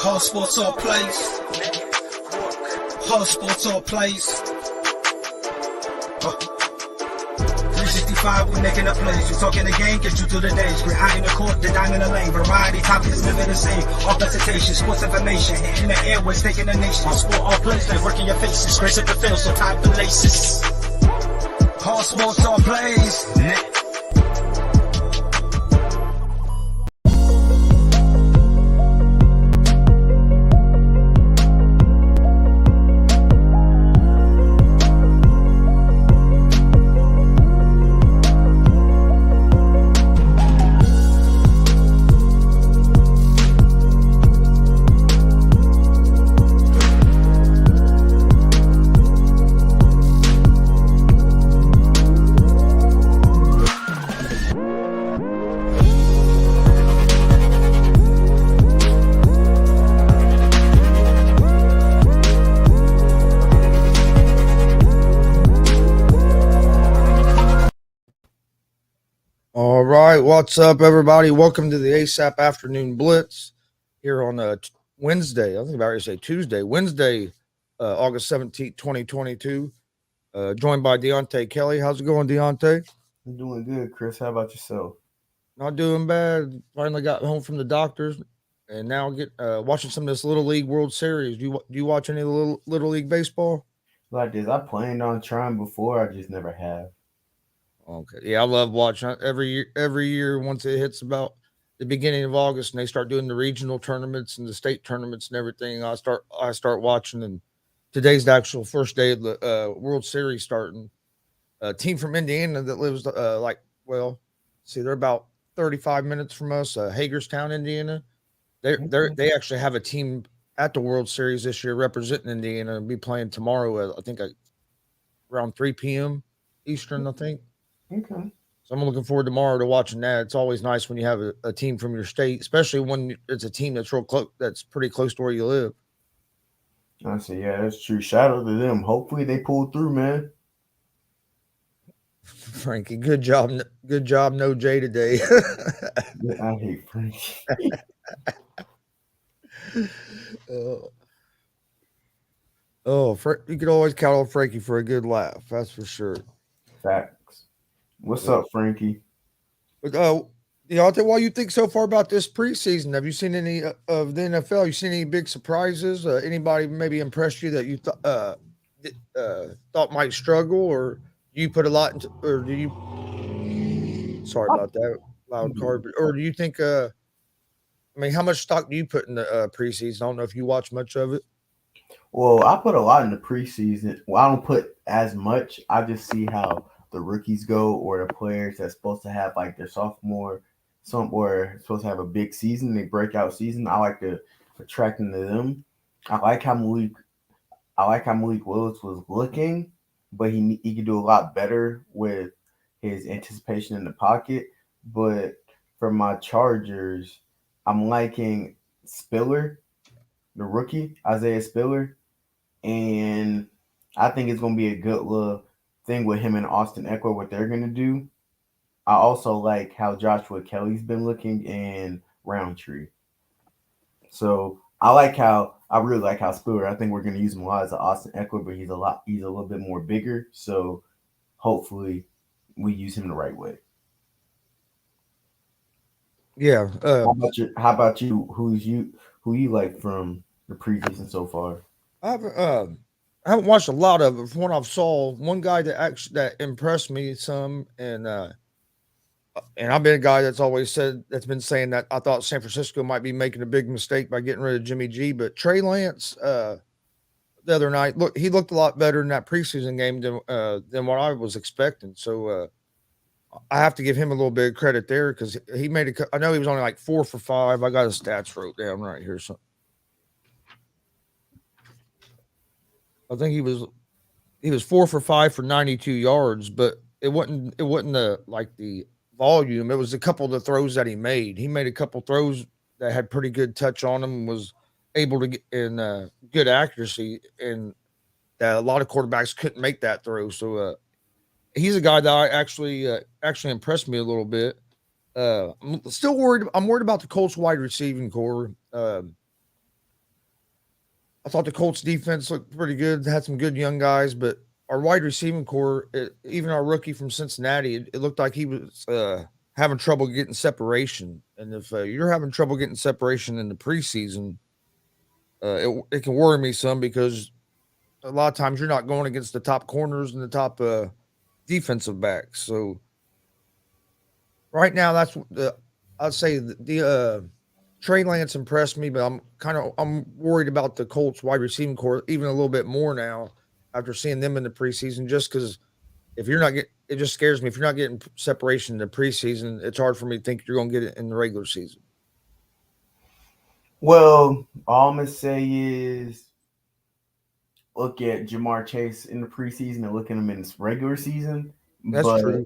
Hard sports all plays. Hard sports all plays. 365, we making a plays. We talking the game, get you through the days. We're high in the court, the dime in the lane. Variety topics, living the same. All presentation, sports information. Hitting the airways, taking the nation. Hard sport all plays, they working your faces. Grace at the field, so tie the laces. Hard sports all plays. All right, what's up, everybody? Welcome to the ASAP Afternoon Blitz here on Wednesday. I think about to say Tuesday, Wednesday, August 17th, 2022. Joined by Deontay Kelly. How's it going, Deontay? I'm doing good, Chris. How about yourself? Not doing bad. Finally got home from the doctors, and now get watching some of this Little League World Series. Do you watch any of the Little League baseball? Like this, I planned on trying before. I just never have. Okay. Yeah, I love watching every year. Every year, once it hits about the beginning of August, and they start doing the regional tournaments and the state tournaments and everything, I start watching. And today's the actual first day of the World Series starting. A team from Indiana that lives they're about 35 minutes from us, Hagerstown, Indiana. They actually have a team at the World Series this year representing Indiana and be playing tomorrow. I think around 3 p.m. Eastern, I think. Okay. So I'm looking forward tomorrow to watching that. It's always nice when you have a team from your state, especially when it's a team that's real close, that's pretty close to where you live. I see. Yeah, that's true. Shout out to them. Hopefully they pull through, man. Frankie, good job. Good job. No J today. I hate Frankie. You could always count on Frankie for a good laugh. That's for sure. Facts. What's up, Frankie? But I'll tell you what you think so far about this preseason. Have you seen any of the NFL? You seen any big surprises? Anybody maybe impressed you that you thought might struggle, or you put a lot into, or do you? Sorry about that loud card, or do you think? I mean, how much stock do you put in the preseason? I don't know if you watch much of it. Well, I put a lot in the preseason. Well, I don't put as much. I just see how the rookies go, or the players that's supposed to have like their sophomore, somewhere supposed to have a big season, they breakout season. I like to attract into them. I like how Malik Willis was looking, but he could do a lot better with his anticipation in the pocket. But for my Chargers, I'm liking Spiller, the rookie, Isaiah Spiller. And I think it's going to be a good little thing with him and Austin Eckler, what they're going to do. I also like how Joshua Kelly's been looking in Roundtree. So I really like how Spiller, I think we're going to use him a lot as an Austin Eckler, but he's a little bit more bigger. So hopefully we use him the right way. Yeah. How about you? Who you like from the preseason so far? I haven't watched a lot of it. From what I've saw, one guy that impressed me some, and I've been a guy that's been saying that I thought San Francisco might be making a big mistake by getting rid of Jimmy G, but Trey Lance the other night, he looked a lot better in that preseason game than what I was expecting. So I have to give him a little bit of credit there because he made I know he was only like 4 for 5. I got his stats wrote down right here. So I think he was 4 for 5 for 92 yards, but it wasn't the volume. It was a couple of the throws that he made. He made a couple throws that had pretty good touch on them, was able to get in good accuracy, and that a lot of quarterbacks couldn't make that throw. So he's a guy that I actually impressed me a little bit. I'm still worried. I'm worried about the Colts wide receiving core. I thought the Colts defense looked pretty good. Had some good young guys, but our wide receiving core, even our rookie from Cincinnati, it looked like he was having trouble getting separation. And if you're having trouble getting separation in the preseason, it can worry me some because a lot of times you're not going against the top corners and the top defensive backs. So right now, that's the I'd say the Trey Lance impressed me, but I'm worried about the Colts wide receiving core even a little bit more now after seeing them in the preseason. Just because if you're not getting, it just scares me. If you're not getting separation in the preseason, it's hard for me to think you're going to get it in the regular season. Well, all I'm gonna say is look at Jamar Chase in the preseason and look at him in his regular season. That's But true.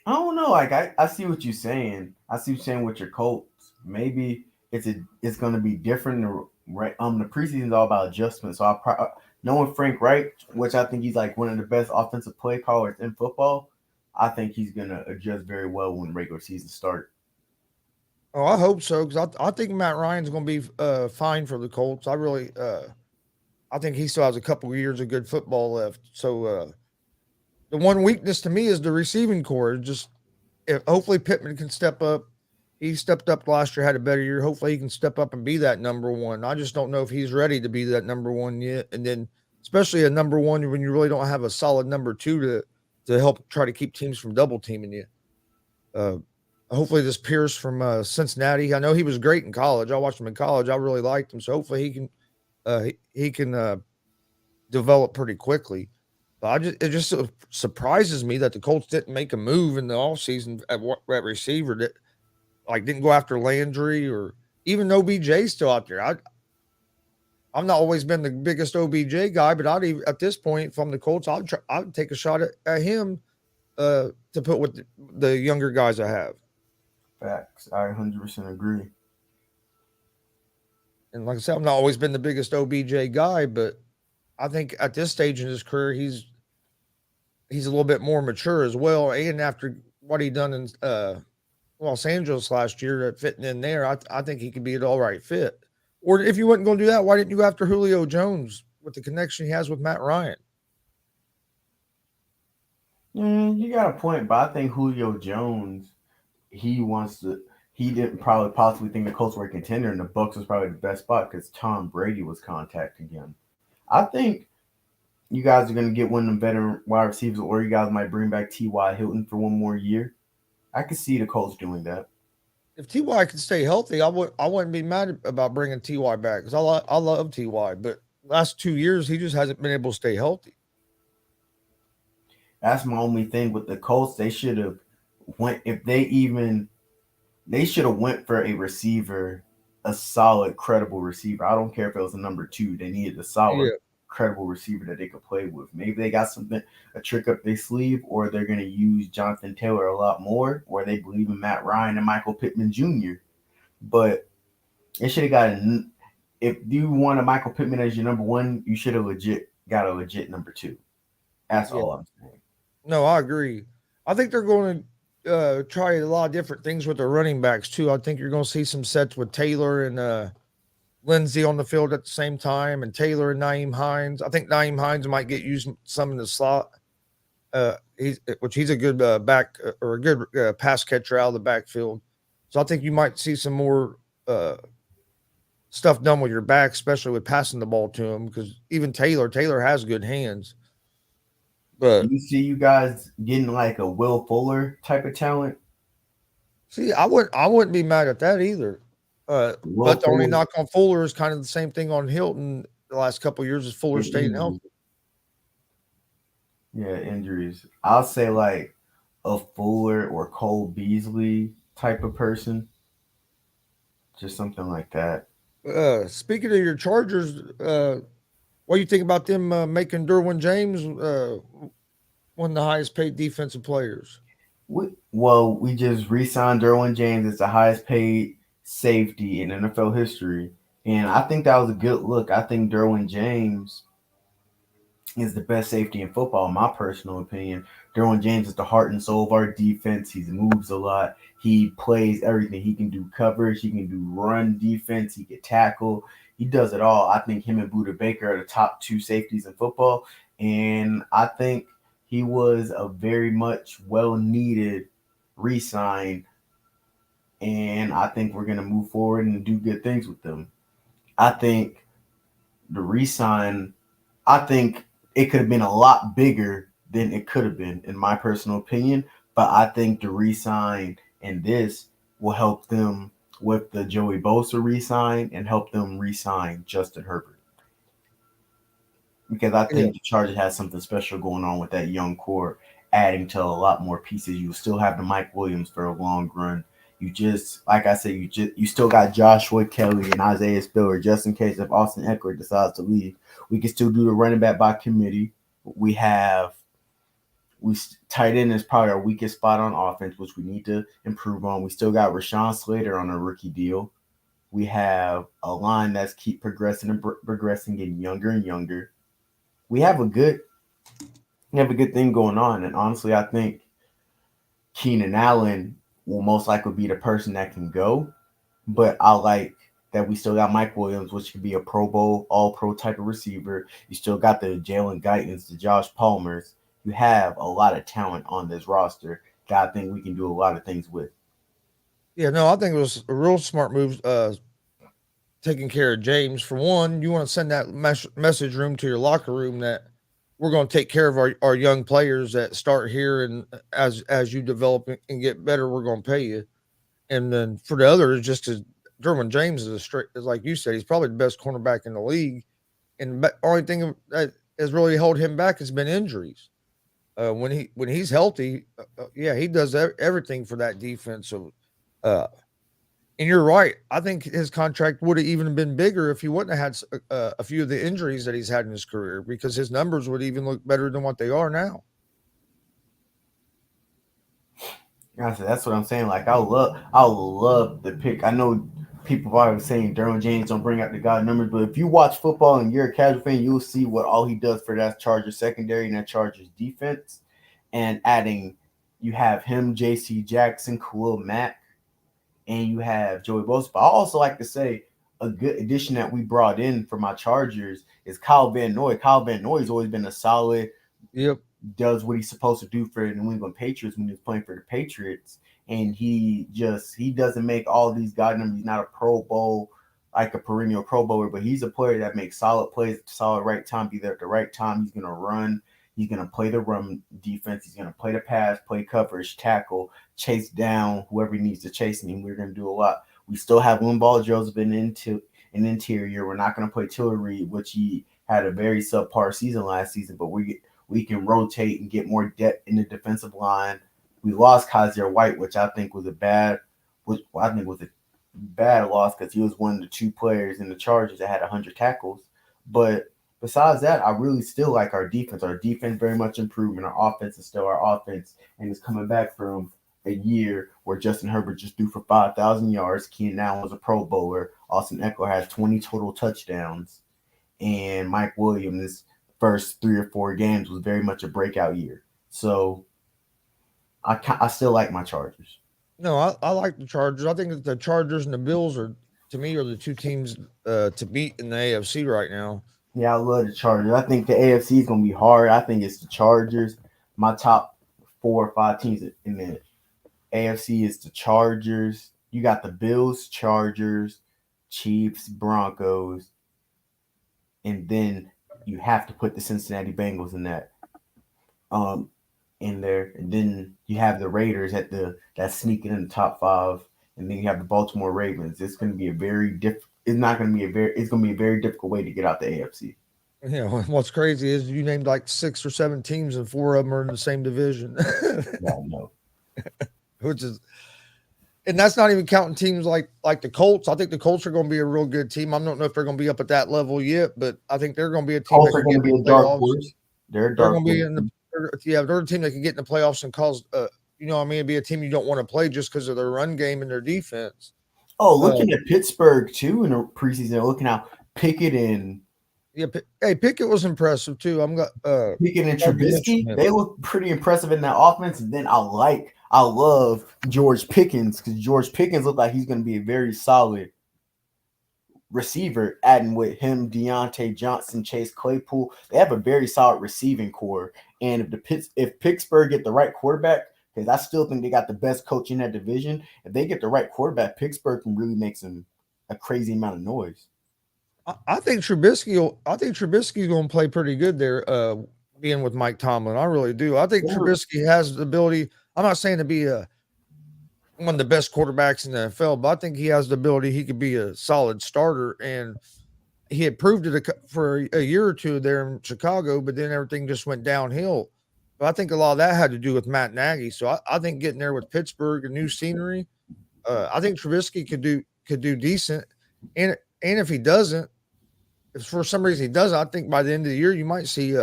I don't know. Like I see what you're saying. I see what you're saying with your Colts. Maybe it's gonna be different. Right. The preseason is all about adjustment. So knowing Frank Reich, which I think he's like one of the best offensive play callers in football, I think he's gonna adjust very well when regular season starts. Oh, I hope so because I think Matt Ryan's going to be fine for the Colts. I think he still has a couple of years of good football left. So the one weakness to me is the receiving core. Just if hopefully Pittman can step up. He stepped up last year, had a better year. Hopefully he can step up and be that number one. I just don't know if he's ready to be that number one yet. And then especially a number one when you really don't have a solid number two to help try to keep teams from double teaming you. Hopefully this Pierce from Cincinnati. I know he was great in college. I watched him in college. I really liked him. So hopefully he can develop pretty quickly. But it just surprises me that the Colts didn't make a move in the offseason at receiver that like didn't go after Landry or even OBJ still out there. I've not always been the biggest OBJ guy, but at this point from the Colts, I'd take a shot at him to put with the younger guys I have. Facts. I 100% agree. And like I said, I've not always been the biggest OBJ guy, but I think at this stage in his career, he's a little bit more mature as well. And after what he done in Los Angeles last year, fitting in there, I think he could be an all right fit. Or if you wasn't going to do that, why didn't you go after Julio Jones with the connection he has with Matt Ryan? You got a point, but I think Julio Jones, he didn't probably possibly think the Colts were a contender, and the Bucks was probably the best spot because Tom Brady was contacting him. I think you guys are going to get one of them veteran wide receivers, or you guys might bring back T.Y. Hilton for one more year. I could see the Colts doing that. If Ty could stay healthy, I wouldn't be mad about bringing Ty back because I love Ty, but last 2 years he just hasn't been able to stay healthy. That's my only thing with the Colts. They should have went they should have went for a receiver, a solid, credible receiver. I don't care if it was a number 2. They needed a solid, credible receiver that they could play with. Maybe they got a trick up their sleeve, or they're going to use Jonathan Taylor a lot more, or they believe in Matt Ryan and Michael Pittman Jr. But they should have if you want a Michael Pittman as your number 1, you should have got a legit number 2. That's all I'm saying. No, I agree. I think they're going to try a lot of different things with their running backs too. I think you're going to see some sets with Taylor and Lindsey on the field at the same time, and Taylor and Nyheim Hines. I think Nyheim Hines might get used some in the slot. He's a good back or a good pass catcher out of the backfield. So I think you might see some more stuff done with your back, especially with passing the ball to him, because even Taylor has good hands. But do you see you guys getting like a Will Fuller type of talent? See, I wouldn't be mad at that either. But the only knock on Fuller is kind of the same thing on Hilton the last couple of years is Fuller staying healthy. Yeah, injuries. I'll say like a Fuller or Cole Beasley type of person. Just something like that. Speaking of your Chargers, what do you think about them making Derwin James one of the highest paid defensive players? We just re-signed Derwin James as the highest paid safety in NFL history. And I think that was a good look. I think Derwin James is the best safety in football, in my personal opinion. Derwin James is the heart and soul of our defense. He moves a lot. He plays everything. He can do coverage. He can do run defense. He can tackle. He does it all. I think him and Buda Baker are the top two safeties in football. And I think he was a very much well-needed re-sign. And I think we're going to move forward and do good things with them. I think the re-sign, I think it could have been a lot bigger than it could have been, in my personal opinion. But I think the re-sign and this will help them with the Joey Bosa re-sign and help them re-sign Justin Herbert. Because I think the Chargers has something special going on with that young core, adding to a lot more pieces. You still have the Mike Williams for a long run. You just, like I said, you still got Joshua Kelly and Isaiah Spiller just in case if Austin Eckler decides to leave. We can still do the running back by committee. Tight end is probably our weakest spot on offense, which we need to improve on. We still got Rashawn Slater on a rookie deal. We have a line that's keep progressing and progressing, getting younger and younger. We have a good thing going on, and honestly, I think Keenan Allen will most likely be the person that can go. But I like that we still got Mike Williams, which could be a Pro Bowl, all-pro type of receiver. You still got the Jalen Guytons, the Josh Palmers. You have a lot of talent on this roster that I think we can do a lot of things with. Yeah, no, I think it was a real smart move taking care of James. For one, you want to send that message room to your locker room that we're going to take care of our young players that start here, and as you develop and get better, we're going to pay you. And then for the others, just because Derwin James is like you said, he's probably the best cornerback in the league, and the only thing that has really held him back has been injuries. When he's healthy, yeah, he does everything for that defense. So, and you're right. I think his contract would have even been bigger if he wouldn't have had a few of the injuries that he's had in his career, because his numbers would even look better than what they are now. That's what I'm saying. Like I love the pick. I know people are saying Derwin James don't bring out the god numbers, but if you watch football and you're a casual fan, you'll see what all he does for that Chargers secondary and that Chargers defense. And adding, you have him, J.C. Jackson, Khalil Mack, and you have Joey Bosa. But I also like to say a good addition that we brought in for my Chargers is Kyle Van Noy. Kyle Van Noy has always been a solid. Yep. Does what he's supposed to do for the New England Patriots when he was playing for the Patriots. And he doesn't make all these god numbers. He's not a Pro Bowl, like a perennial Pro Bowler, but he's a player that makes solid plays at the solid right time, be there at the right time. He's going to run. He's going to play the run defense. He's going to play the pass, play coverage, tackle, chase down whoever he needs to chase him. We're going to do a lot. We still have Linval Joseph in an interior. We're not going to play Tillery, which he had a very subpar season last season, but we can rotate and get more depth in the defensive line. We lost Kaiser White, which I think was a bad loss because he was one of the two players in the Chargers that had 100 tackles. But besides that, I really still like our defense. Our defense very much improved, and our offense is still our offense, and it's coming back from a year where Justin Herbert just threw for 5,000 yards. Keenan Allen was a Pro Bowler. Austin Eckler has 20 total touchdowns, and Mike Williams' first 3 or 4 games was very much a breakout year. So I still like my Chargers. No, I like the Chargers. I think that the Chargers and the Bills are the two teams to beat in the AFC right now. Yeah, I love the Chargers. I think the AFC is going to be hard. I think it's the Chargers. My top 4 or 5 teams in the AFC is the Chargers. You got the Bills, Chargers, Chiefs, Broncos, and then you have to put the Cincinnati Bengals in there, and then you have the Raiders that's sneaking in the top 5, and then you have the Baltimore Ravens. It's going to be it's going to be a very difficult way to get out the AFC. Yeah, what's crazy is you named like 6 or 7 teams, and 4 of them are in the same division. Yeah, I know. And that's not even counting teams like the Colts. I think the Colts are going to be a real good team. I don't know if they're going to be up at that level yet, but I think they're going to be a team. Colts are going to be a dark horse. They're going to be they're a team that can get in the playoffs and cause, it'd be a team you don't want to play just because of their run game and their defense. Oh, looking at Pittsburgh too in the preseason, looking out Pickett and Yeah, hey, Pickett was impressive too. I'm got Pickett and glad you mentioned Trubisky, him. they look pretty impressive in that offense. And then I love George Pickens because George Pickens looked like he's going to be a very solid receiver, adding with him, Deontay Johnson, Chase Claypool. They have a very solid receiving core. And if Pittsburgh get the right quarterback, because I still think they got the best coach in that division, if they get the right quarterback, Pittsburgh can really make a crazy amount of noise. I think Trubisky. I think Trubisky's going to play pretty good there. Being with Mike Tomlin, I really do. I think Trubisky has the ability. I'm not saying to be one of the best quarterbacks in the NFL, but I think he has the ability. He could be a solid starter, and he had proved it for a year or two there in Chicago. But then everything just went downhill. But I think a lot of that had to do with Matt Nagy. So I think getting there with Pittsburgh, a new scenery, I think Trubisky could do decent. And if he doesn't, if for some reason he doesn't, I think by the end of the year you might see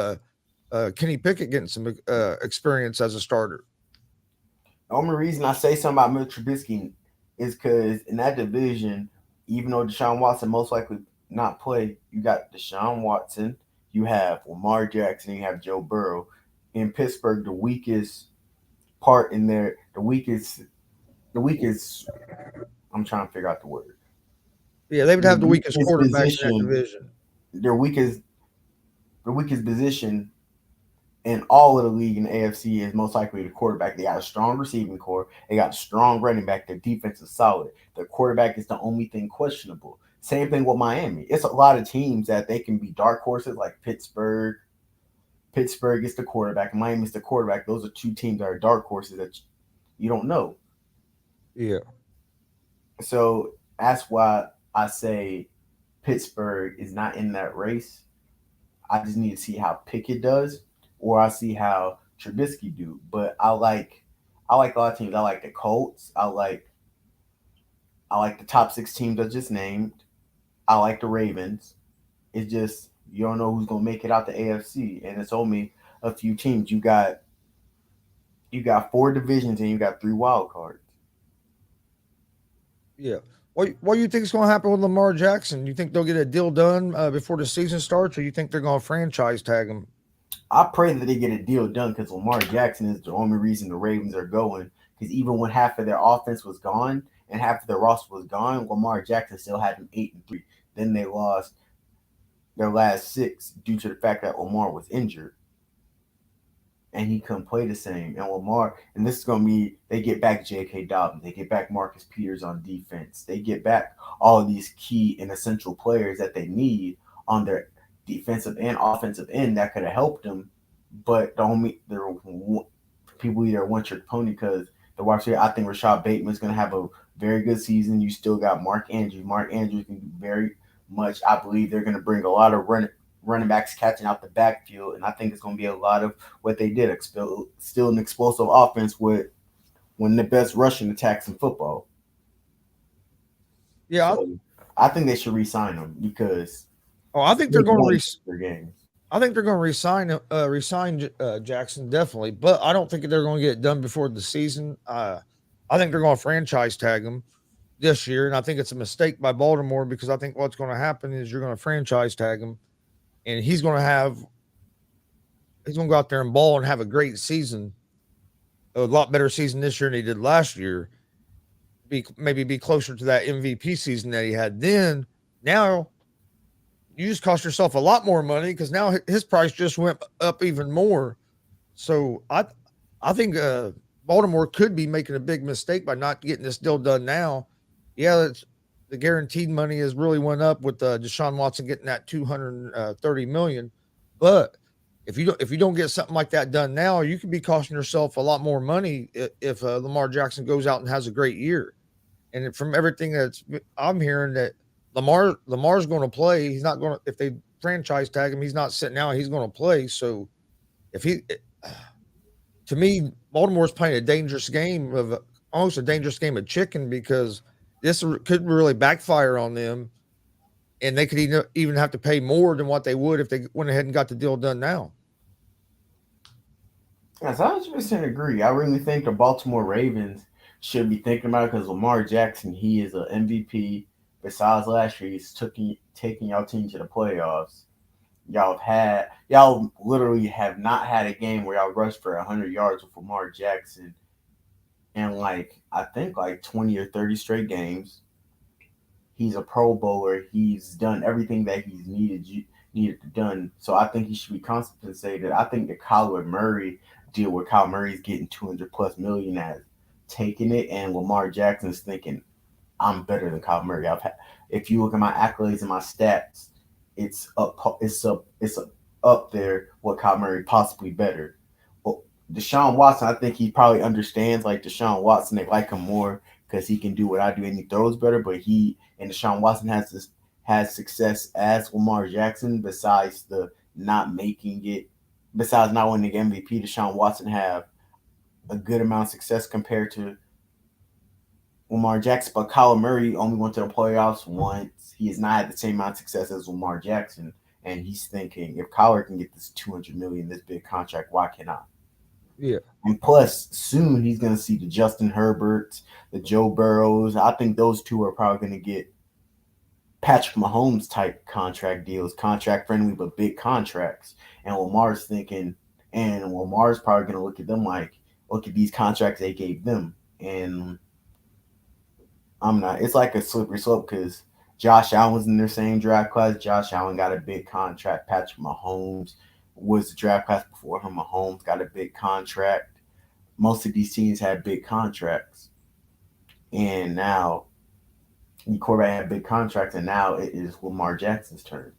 Kenny Pickett getting some experience as a starter. The only reason I say something about Mitch Trubisky is because in that division, even though Deshaun Watson most likely not play, you got Deshaun Watson, you have Lamar Jackson, you have Joe Burrow. In Pittsburgh, the weakest part in there, the weakest. I'm trying to figure out the word. Yeah, they would The have the weakest weakest quarterback in that position, division. their weakest position in all of the league in the AFC is most likely the quarterback. They got a strong receiving core. They got a strong running back. Their defense is solid. Their quarterback is the only thing questionable. Same thing with Miami. It's a lot of teams that they can be dark horses like Pittsburgh. Pittsburgh is the quarterback. Miami is the quarterback. Those are two teams that are dark horses that you don't know. Yeah. So that's why I say Pittsburgh is not in that race. I just need to see how Pickett does, or I see how Trubisky do. But I like a lot of teams. I like the Colts. I like the top six teams I just named. I like the Ravens. It's just you don't know who's gonna make it out the AFC, and it's only a few teams. You got four divisions and you got three wild cards. Yeah. What do you think is going to happen with Lamar Jackson? You think they'll get a deal done before the season starts, or you think they're going to franchise tag him? I pray that they get a deal done because Lamar Jackson is the only reason the Ravens are going. Because even when half of their offense was gone and half of their roster was gone, Lamar Jackson still had them 8-3. Then they lost their last six due to the fact that Lamar was injured and he couldn't play the same. And Lamar, and this is going to be, they get back J.K. Dobbins, they get back Marcus Peters on defense, they get back all of these key and essential players that they need on their defensive and offensive end that could have helped them. But people either want your pony because the wide receiver. I think Rashad Bateman is going to have a very good season. You still got Mark Andrews. Mark Andrews can do very much. I believe they're going to bring a lot of running backs catching out the backfield, and I think it's going to be a lot of what they did. Still an explosive offense with one of the best rushing attacks in football. Yeah. So I think they should re-sign him because I think they're going to their games. I think they're going to resign Jackson definitely, but I don't think they're going to get it done before the season. I think they're going to franchise tag him this year, and I think it's a mistake by Baltimore because I think what's going to happen is you're going to franchise tag him, and he's going to go out there and ball and have a great season, a lot better season this year than he did last year. Maybe be closer to that MVP season that he had then. Now you just cost yourself a lot more money because now his price just went up even more. So I think Baltimore could be making a big mistake by not getting this deal done now. Yeah, the guaranteed money has really went up with Deshaun Watson getting that $230 million. But if you don't get something like that done now, you could be costing yourself a lot more money if Lamar Jackson goes out and has a great year. And from everything I'm hearing that Lamar's going to play. He's not going to, if they franchise tag him, he's not sitting out. He's going to play. So to me, Baltimore's playing a dangerous game almost a dangerous game of chicken because this could really backfire on them. And they could even have to pay more than what they would if they went ahead and got the deal done now. Yes, I 100% agree. I really think the Baltimore Ravens should be thinking about it because Lamar Jackson, he is an MVP. Besides last year, he's taking your team to the playoffs. y'all literally have not had a game where y'all rushed for 100 yards with Lamar Jackson in like I think like 20 or 30 straight games. He's a Pro Bowler. He's done everything that he's needed to done. So I think he should be compensated. I think the Kyler Murray deal where Kyler Murray's getting 200 plus million has taken it, and Lamar Jackson's thinking I'm better than Kyler Murray. If you look at my accolades and my stats, it's up there. What Kyler Murray possibly better. Well, Deshaun Watson, I think he probably understands like Deshaun Watson. They like him more because he can do what I do and he throws better. But he and Deshaun Watson has success as Lamar Jackson. Besides the not making it, besides not winning the MVP, Deshaun Watson have a good amount of success compared to Lamar Jackson, but Kyler Murray only went to the playoffs once. He has not had the same amount of success as Lamar Jackson, and he's thinking if Kyler can get this 200 million, this big contract, why can't I? Yeah. And plus, soon he's going to see the Justin Herberts, the Joe Burrows. I think those two are probably going to get Patrick Mahomes type contract deals, contract friendly but big contracts. And Lamar's thinking, and Lamar's probably going to look at them like, look at these contracts they gave them, and I'm not. It's like a slippery slope because Josh Allen was in their same draft class. Josh Allen got a big contract. Patrick Mahomes was the draft class before him. Mahomes got a big contract. Most of these teams had big contracts, and now the quarterback had big contracts, and now it is Lamar Jackson's turn.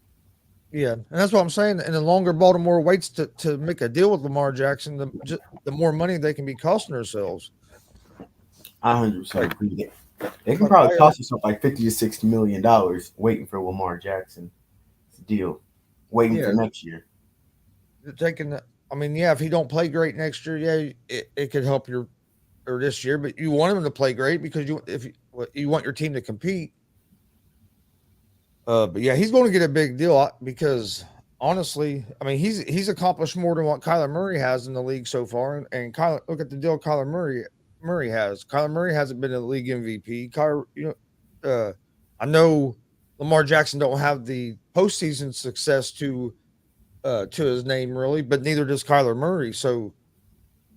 Yeah, and that's what I'm saying. And the longer Baltimore waits to make a deal with Lamar Jackson, the more money they can be costing themselves. I 100% Like, agree. They can like probably cost you something like $50 to $60 million waiting for Lamar Jackson deal, waiting yeah, for next year. taking the. I mean, yeah, if he don't play great next year, yeah, it could help your or this year, but you want him to play great because you want your team to compete. But yeah, he's going to get a big deal because honestly, I mean, he's accomplished more than what Kyler Murray has in the league so far. And Kyler, look at the deal Kyler Murray has. Kyler Murray hasn't been a league MVP. I know Lamar Jackson don't have the postseason success to his name really, but neither does Kyler Murray. So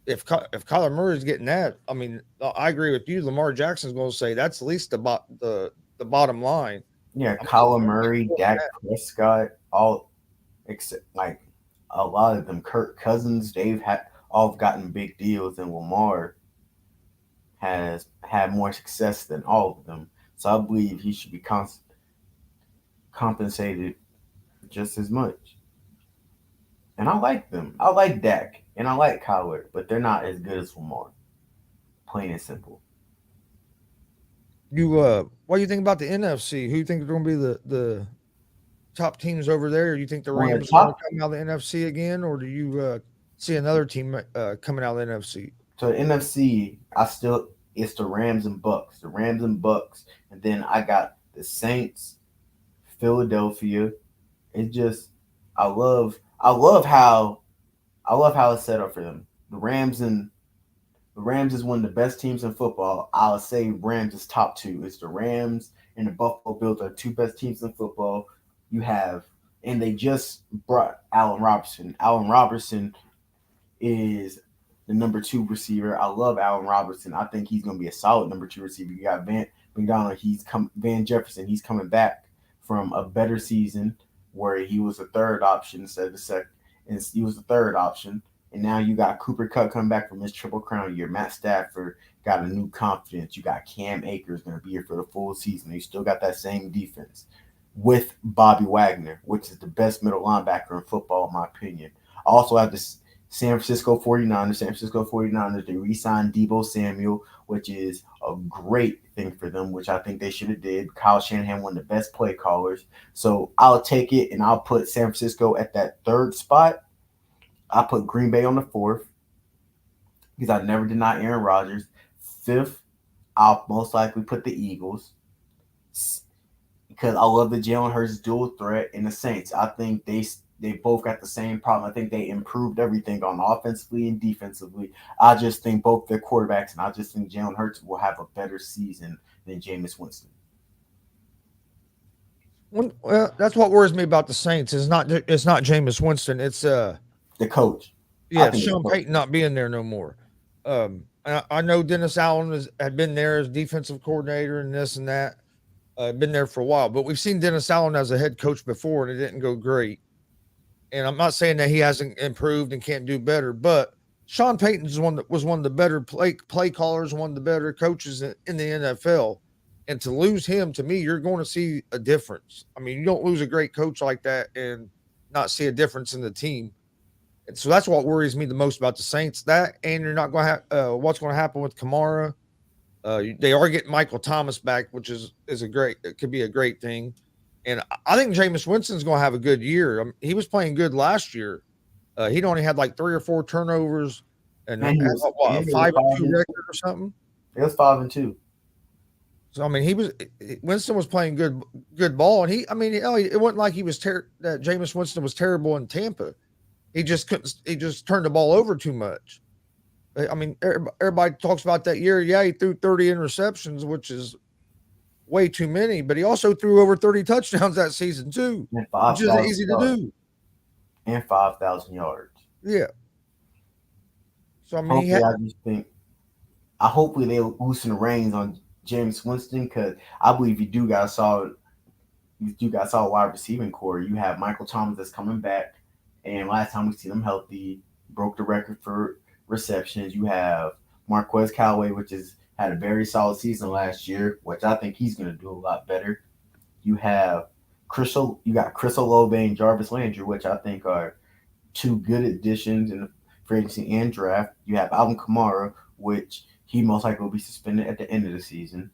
if Kyler Murray's getting that, I mean, I agree with you. Lamar Jackson's going to say that's at least the bottom line. Yeah, I'm Kyler I'm getting Murray, more than Dak that. Prescott, all except like a lot of them, Kirk Cousins, they've had all gotten big deals, and Lamar has had more success than all of them. So I believe he should be compensated just as much. And I like them. I like Dak and I like Kyler, but they're not as good as Lamar. Plain and simple. What do you think about the NFC? Who you think are going to be the top teams over there? Do you think the On the Rams are going top, to come out of the NFC again, or do you see another team coming out of the NFC? to the NFC, I still it's the Rams and Bucks. The Rams and Bucks. And then I got the Saints, Philadelphia. It just I love how it's set up for them. The Rams is one of the best teams in football. I'll say Rams is top two. It's the Rams and the Buffalo Bills are two best teams in football. You have and they just brought Allen Robertson. Allen Robertson is the number two receiver. I love Allen Robertson. I think he's going to be a solid number two receiver. You got Van McDonald. Van Jefferson. He's coming back from a better season where he was a third option instead of the second. And he was the third option. And now you got Cooper Cup coming back from his Triple Crown year. Matt Stafford got a new confidence. You got Cam Akers going to be here for the full season. You still got that same defense with Bobby Wagner, which is the best middle linebacker in football, in my opinion. I also have this San Francisco 49ers. San Francisco 49ers, they re-signed Deebo Samuel, which is a great thing for them, which I think they should have did. Kyle Shanahan, one of the best play callers. So I'll take it, and I'll put San Francisco at that third spot. I'll put Green Bay on the fourth because I never deny Aaron Rodgers. Fifth, I'll most likely put the Eagles because I love the Jalen Hurts dual threat and the Saints. I think they both got the same problem. I think they improved everything on offensively and defensively. I just think both their quarterbacks, and I just think Jalen Hurts will have a better season than Jameis Winston. Well, that's what worries me about the Saints. It's not Jameis Winston. It's The coach. I yeah, think the Sean coach. Payton not being there no more. I know Dennis Allen had been there as defensive coordinator and this and that. Been there for a while, but we've seen Dennis Allen as a head coach before, and it didn't go great. And I'm not saying that he hasn't improved and can't do better, but Sean Payton's one that was one of the better play callers, one of the better coaches in the NFL. And to lose him, to me, you're going to see a difference. I mean, you don't lose a great coach like that and not see a difference in the team. And so that's what worries me the most about the Saints. That, and you're not going to have what's going to happen with Kamara. They are getting Michael Thomas back, which is a great. It could be a great thing. And I think Jameis Winston's going to have a good year. He was playing good last year. He'd only had like 3 or 4 turnovers and Man, had a he was 5-2 5-2. record or something. It was 5-2. So I mean, Winston was playing good ball, and it wasn't like that Jameis Winston was terrible in Tampa. He just couldn't. He just turned the ball over too much. I mean, everybody talks about that year. Yeah, he threw 30 interceptions, which is way too many, but he also threw over 30 touchdowns that season too, And which isn't 5,000 easy to yards. do. And 5,000 yards. Yeah. So I mean, Hopefully, hopefully they loosen the reins on James Winston, because I believe you do got a solid wide receiving core. You have Michael Thomas that's coming back, and last time we seen him healthy, broke the record for receptions. You have Marquez Callaway, which had a very solid season last year, which I think he's going to do a lot better. You got Chris Olave and Jarvis Landry, which I think are two good additions in the free agency and draft. You have Alvin Kamara, which he most likely will be suspended at the end of the season.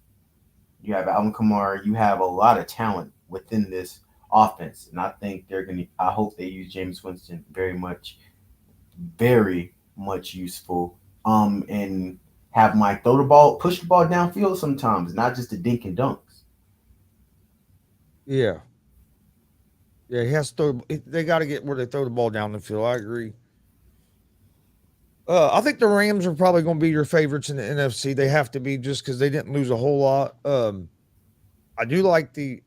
You have Alvin Kamara. You have a lot of talent within this offense, and I think I hope they use James Winston very much useful. And have Mike push the ball downfield sometimes, not just the dink and dunks. Yeah. Yeah, he has to throw. They got to get where they throw the ball down the field. I agree. I think the Rams are probably going to be your favorites in the NFC. They have to be just because they didn't lose a whole lot. I do like the.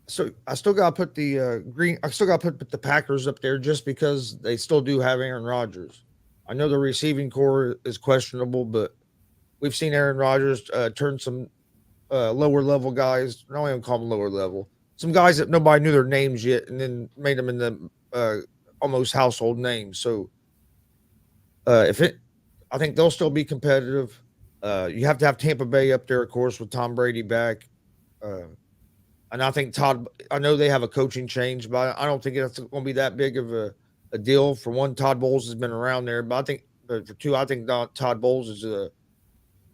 So I still got to put the green. I still got to put the Packers up there just because they still do have Aaron Rodgers. I know the receiving core is questionable, but we've seen Aaron Rodgers turn some lower level guys. I don't even call them lower level. Some guys that nobody knew their names yet, and then made them in the almost household names. So I think they'll still be competitive. You have to have Tampa Bay up there, of course, with Tom Brady back. And I think I know they have a coaching change, but I don't think it's going to be that big of a deal. For one, Todd Bowles has been around there, but for two, I think Todd Bowles is an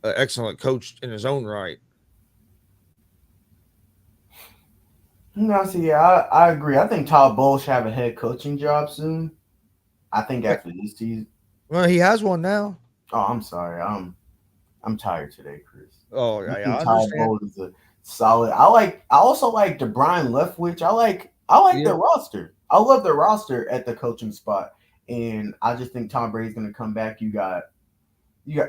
excellent coach in his own right. No, see, I agree. I think Todd Bowles should have a head coaching job soon. I think after this season. Well, he has one now. Oh, I'm sorry. I'm tired today, Chris. Oh, yeah, I Todd understand. Bowles is a solid. I also like the Brian Leftwich. I like their roster. I love their roster at the coaching spot, and I just think Tom Brady's going to come back. You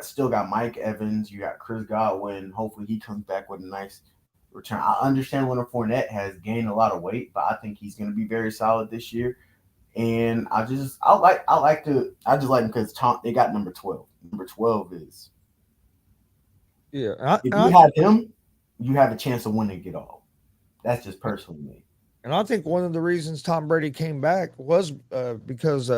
still got Mike Evans. You got Chris Godwin. Hopefully, he comes back with a nice return. I understand Leonard Fournette has gained a lot of weight, but I think he's going to be very solid this year. And I just like him because they got number 12. Number 12 is if you have him, you have a chance of winning it all. That's just personally me. And I think one of the reasons Tom Brady came back was because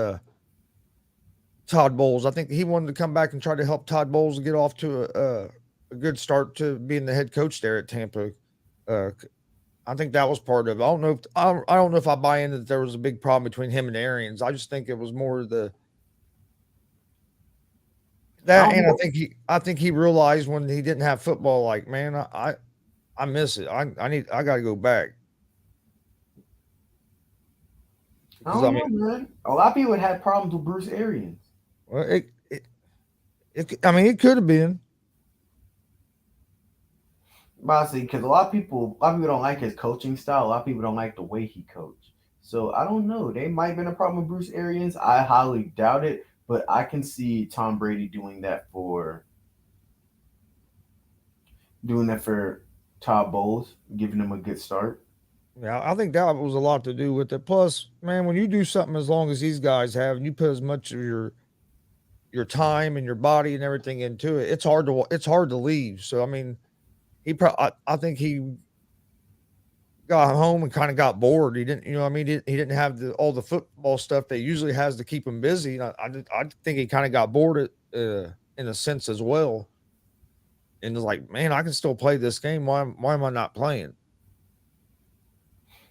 Todd Bowles. I think he wanted to come back and try to help Todd Bowles get off to a good start to being the head coach there at Tampa. I think that was part of it. I don't know if I buy into that there was a big problem between him and Arians. I just think it was more I think he realized when he didn't have football, like, man, I miss it. I got to go back. I don't know, man. A lot of people had problems with Bruce Arians. Well, it could have been. Honestly, because a lot of people don't like his coaching style. A lot of people don't like the way he coached. So I don't know. They might have been a problem with Bruce Arians. I highly doubt it, but I can see Tom Brady doing that for Todd Bowles giving them a good start. Yeah, I think that was a lot to do with it. Plus, man, when you do something as long as these guys have, and you put as much of your time and your body and everything into it, it's hard to leave. So I mean, I think he got home and kind of got bored. He didn't, you know, what I mean, he didn't have all the football stuff that he usually has to keep him busy. And I think he kind of got bored in a sense as well. And was like, man, I can still play this game. Why am I not playing?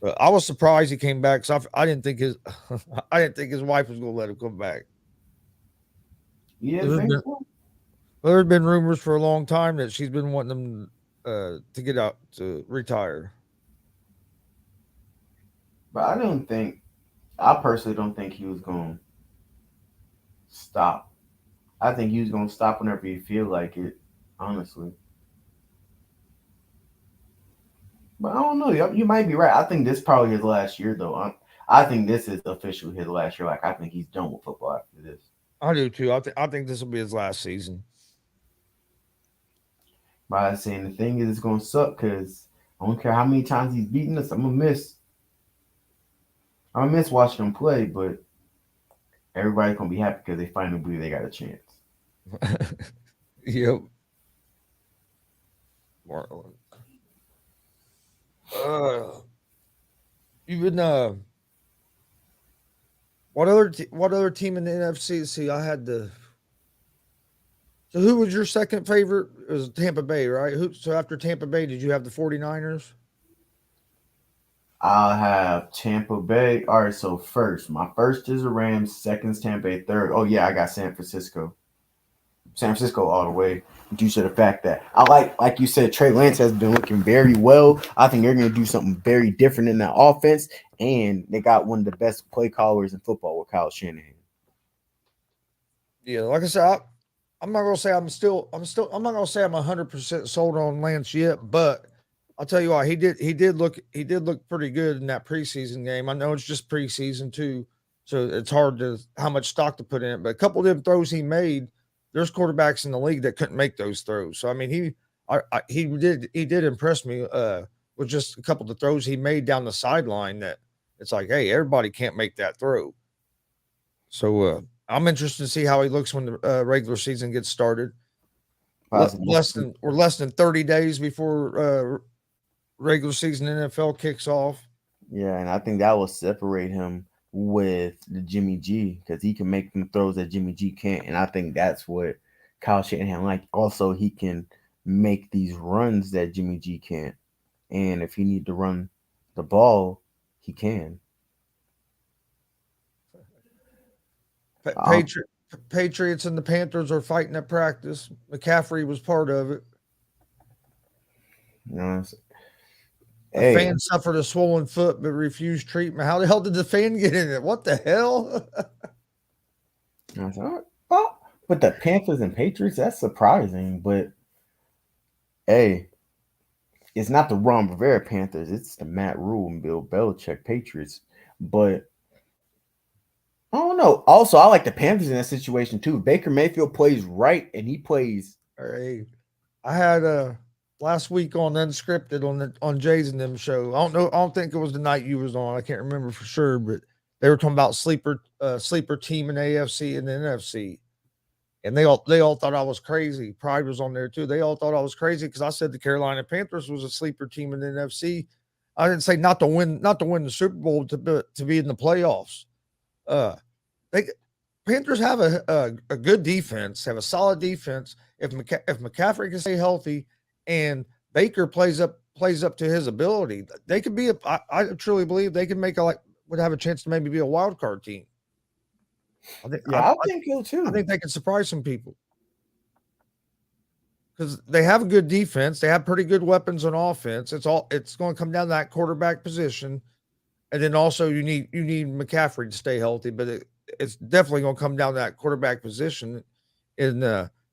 But I was surprised he came back because I didn't think his I didn't think his wife was going to let him come back. You didn't think so? Well, there's been rumors for a long time that she's been wanting him to get out to retire. But I personally don't think he was going to stop. I think he was going to stop whenever he feel like it, honestly. But I don't know. You might be right. I think this probably his last year, though. I think this is officially his last year. Like, I think he's done with football after this. I do too. I think this will be his last season. But I was saying the thing is, it's going to suck because I don't care how many times he's beaten us. I'm going to miss watching him play, but everybody's going to be happy because they finally believe they got a chance. Yep. Marlon. You've been what other team in the NFC? See, I had the. So who was your second favorite? It was Tampa Bay, right? So after Tampa Bay, did you have the 49ers? I'll have Tampa Bay. All right, so my first is the Rams, second's Tampa Bay, third. Oh yeah, I got San Francisco. San Francisco all the way due to the fact that I like you said, Trey Lance has been looking very well. I think they're going to do something very different in that offense, and they got one of the best play callers in football with Kyle Shanahan. Yeah, like I said, I'm not going to say I'm not going to say I'm 100% sold on Lance yet, but I'll tell you what, he did look pretty good in that preseason game. I know it's just preseason too, so it's hard to how much stock to put in it, but a couple of them throws he made. There's quarterbacks in the league that couldn't make those throws. So I mean, he did impress me with just a couple of the throws he made down the sideline. That it's like, hey, everybody can't make that throw. So I'm interested to see how he looks when the regular season gets started. Less than 30 days before regular season NFL kicks off. Yeah, and I think that will separate him with the Jimmy G because he can make them throws that Jimmy G can't, and I think that's what Kyle Shanahan like. Also, he can make these runs that Jimmy G can't, and if he need to run the ball, he can. Patriots and the Panthers are fighting at practice. McCaffrey was part of it. You know, a fan suffered a swollen foot but refused treatment. How the hell did the fan get in it? What the hell? But the Panthers and Patriots, that's surprising. But hey, it's not the Ron Rivera Panthers. It's the Matt Rule and Bill Belichick Patriots. But I don't know. Also, I like the Panthers in that situation too. Baker Mayfield plays right, and he plays. Hey, I had last week on Unscripted on Jay's and them show. I don't think it was the night you was on. I can't remember for sure, but they were talking about sleeper team in AFC and the NFC. And they all thought I was crazy. Pride was on there too. They all thought I was crazy because I said the Carolina Panthers was a sleeper team in the NFC. I didn't say not to win the Super Bowl to be in the playoffs. Panthers have a good defense, have a solid defense. If McCaffrey can stay healthy and Baker plays up to his ability, they could be I truly believe they can would have a chance to maybe be a wild card team. I think so too. I think they can surprise some people because they have a good defense. They have pretty good weapons on offense. It's going to come down to that quarterback position, and then also you need McCaffrey to stay healthy. But it's definitely going to come down to that quarterback position. And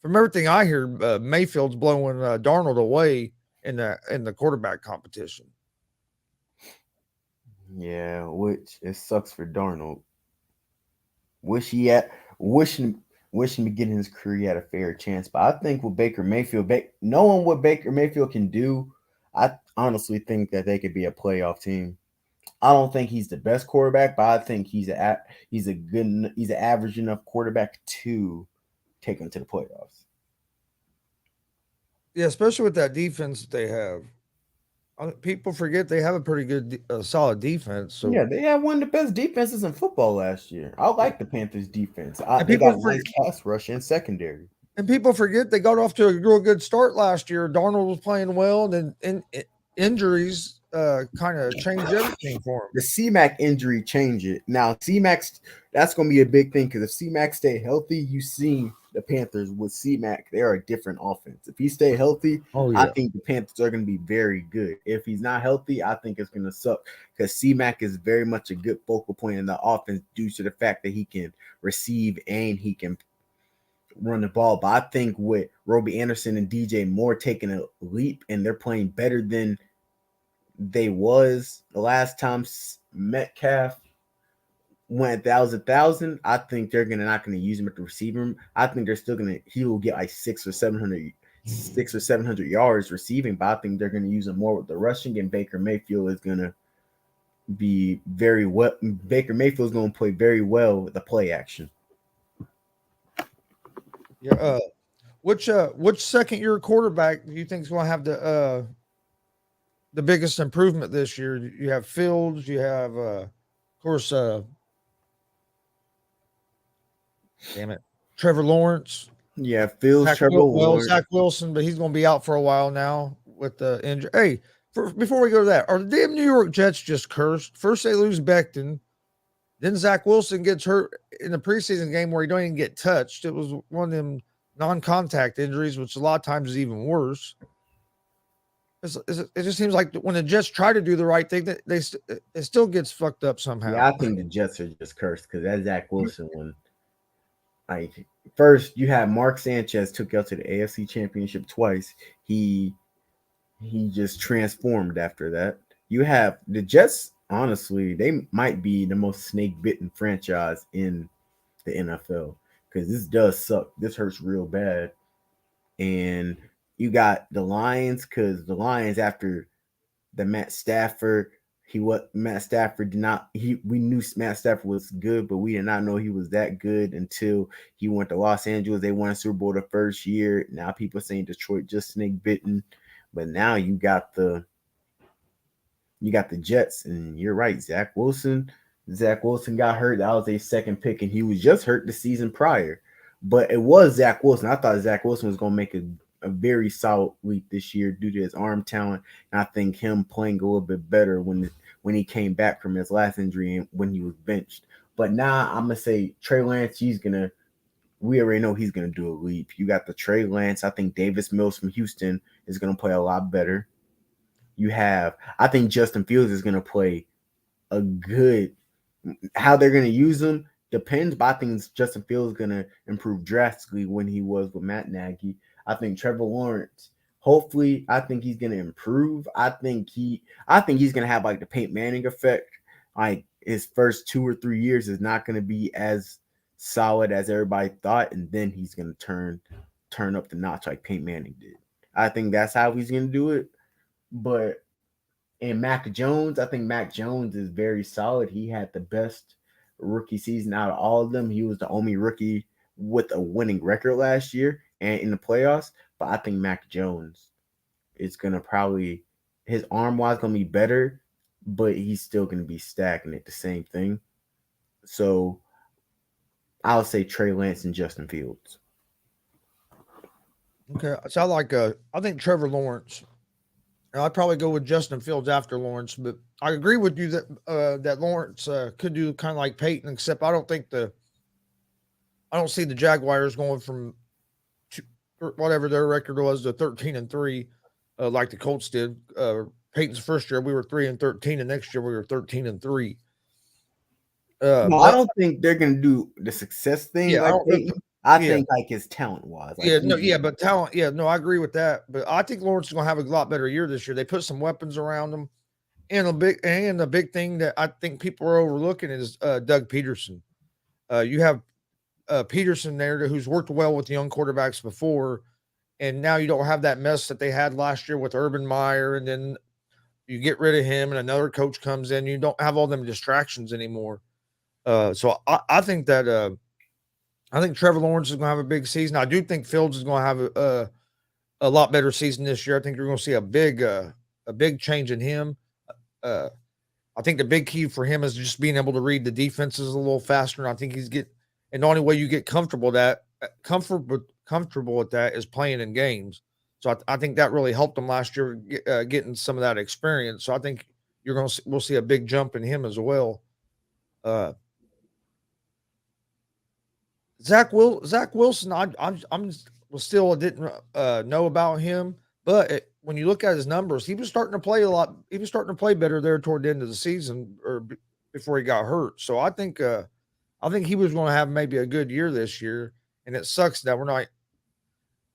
from everything I hear, Mayfield's blowing Darnold away in the quarterback competition. Yeah, which it sucks for Darnold. Wishing beginning his career he had a fair chance. But I think with Baker Mayfield, knowing what Baker Mayfield can do, I honestly think that they could be a playoff team. I don't think he's the best quarterback, but I think he's an average enough quarterback to take them to the playoffs. Yeah, especially with that defense that they have. People forget they have a pretty good, solid defense. So Yeah, they had one of the best defenses in football last year. I like the Panthers' defense. and They people got forget, nice pass rush and secondary. and people forget they got off to a real good start last year. Darnold was playing well, and then injuries kind of changed everything for him. The C-Mac injury changed it. Now C-Mac's that's going to be a big thing because if C-Mac stay healthy, you see the Panthers with C-Mac, they're a different offense. If he stay healthy, Oh I yeah, think the Panthers are going to be very good. If he's not healthy, I think it's going to suck because C-Mac is very much a good focal point in the offense due to the fact that he can receive and he can run the ball. But I think with Robbie Anderson and DJ Moore taking a leap and they're playing better than they was the last time Metcalf went 1,000. I think they're not gonna use him at the receiver room. I think they're still he will get like 600 or 700 yards receiving, but I think they're gonna use him more with the rushing. And Baker Mayfield is gonna be very well. Baker Mayfield is gonna play very well with the play action. yeah. Which second year quarterback do you think is going to have the biggest improvement this year? You have Fields, you have of course damn it, Trevor Lawrence, Yeah, Fields, Trevor Lawrence. Zach Wilson, but he's going to be out for a while now with the injury. Hey, before we go to that, are the damn New York Jets just cursed? First they lose Becton, then Zach Wilson gets hurt in the preseason game where he don't even get touched. It was one of them non-contact injuries, which a lot of times is even worse. It just seems like when the Jets try to do the right thing, that it still gets fucked up somehow. Yeah, I think the Jets are just cursed because that Zach Wilson one. Like first, you have Mark Sanchez took out to the AFC Championship twice. He just transformed after that. You have the Jets. Honestly, they might be the most snake bitten franchise in the NFL because this does suck. This hurts real bad. And you got the Lions because the Lions after the Matt Stafford. Matt Stafford did not we knew Matt Stafford was good, but we did not know he was that good until he went to Los Angeles. They won a Super Bowl the first year. Now people saying Detroit just snake bitten, but now you got the Jets, and you're right. Zach Wilson got hurt. That was a second pick, and he was just hurt the season prior. But it was Zach Wilson. I thought Zach Wilson was going to make a very solid leap this year due to his arm talent. And I think him playing a little bit better when he came back from his last injury and when he was benched. But now I'm gonna say Trey Lance. We already know he's gonna do a leap. You got the Trey Lance. I think Davis Mills from Houston is gonna play a lot better. I think Justin Fields is gonna play a good. How they're gonna use him depends, but I think Justin Fields is gonna improve drastically when he was with Matt Nagy. I think Trevor Lawrence, hopefully, I think he's gonna improve. I think he's gonna have like the Peyton Manning effect. Like his first 2 or 3 years is not gonna be as solid as everybody thought, and then he's gonna turn up the notch like Peyton Manning did. I think that's how he's gonna do it. But in Mac Jones, I think Mac Jones is very solid. He had the best rookie season out of all of them. He was the only rookie with a winning record last year and in the playoffs. But I think Mac Jones is gonna probably his arm wise gonna be better, but he's still gonna be stagnant the same thing. So I'll say Trey Lance and Justin Fields. Okay, so I think Trevor Lawrence. I'd probably go with Justin Fields after Lawrence, but I agree with you that Lawrence could do kind of like Peyton, except I don't see the Jaguars going from whatever their record was to 13-3, like the Colts did. Peyton's first year we were 3-13, and next year we were 13-3. No, I don't think they're gonna do the success thing. Yeah, like Peyton. I think like his talent wise. Like, but talent. Yeah, no, I agree with that. But I think Lawrence is going to have a lot better year this year. They put some weapons around him, and a big thing that I think people are overlooking is Doug Peterson. You have Peterson there who's worked well with young quarterbacks before, and now you don't have that mess that they had last year with Urban Meyer, and then you get rid of him, and another coach comes in. You don't have all them distractions anymore. So I think that I think Trevor Lawrence is going to have a big season. I do think Fields is going to have a lot better season this year. I think you're going to see a big change in him. Uh, I think the big key for him is just being able to read the defenses a little faster. And I think and the only way you get comfortable with that is playing in games. So I think that really helped him last year, getting some of that experience. So I think we'll see a big jump in him as well. Zach Wilson, I'm still didn't know about him, but when you look at his numbers, he was starting to play a lot. He was starting to play better there toward the end of the season, before he got hurt. So I think he was going to have maybe a good year this year, and it sucks that we're not.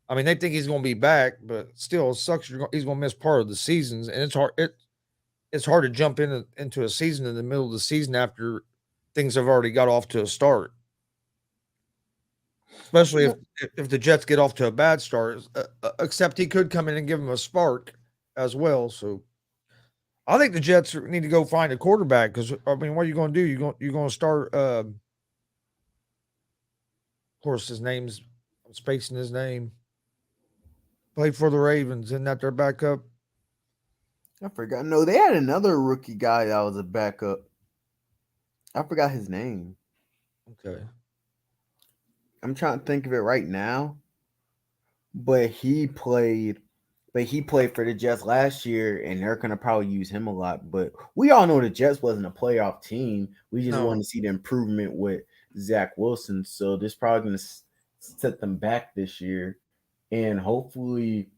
I mean, they think he's going to be back, but still, it sucks. He's going to miss part of the seasons, and it's hard. It's hard to jump into a season in the middle of the season after things have already got off to a start. Especially if the Jets get off to a bad start, except he could come in and give them a spark as well. So I think the Jets need to go find a quarterback because, I mean, what are you going to do? You're going to start. Of course, I'm spacing his name. Played for the Ravens. Isn't that their backup? I forgot. No, they had another rookie guy that was a backup. I forgot his name. Okay. I'm trying to think of it right now. But he played for the Jets last year, and they're gonna probably use him a lot. But we all know the Jets wasn't a playoff team. We just want to see the improvement with Zach Wilson. So this probably gonna set them back this year, and hopefully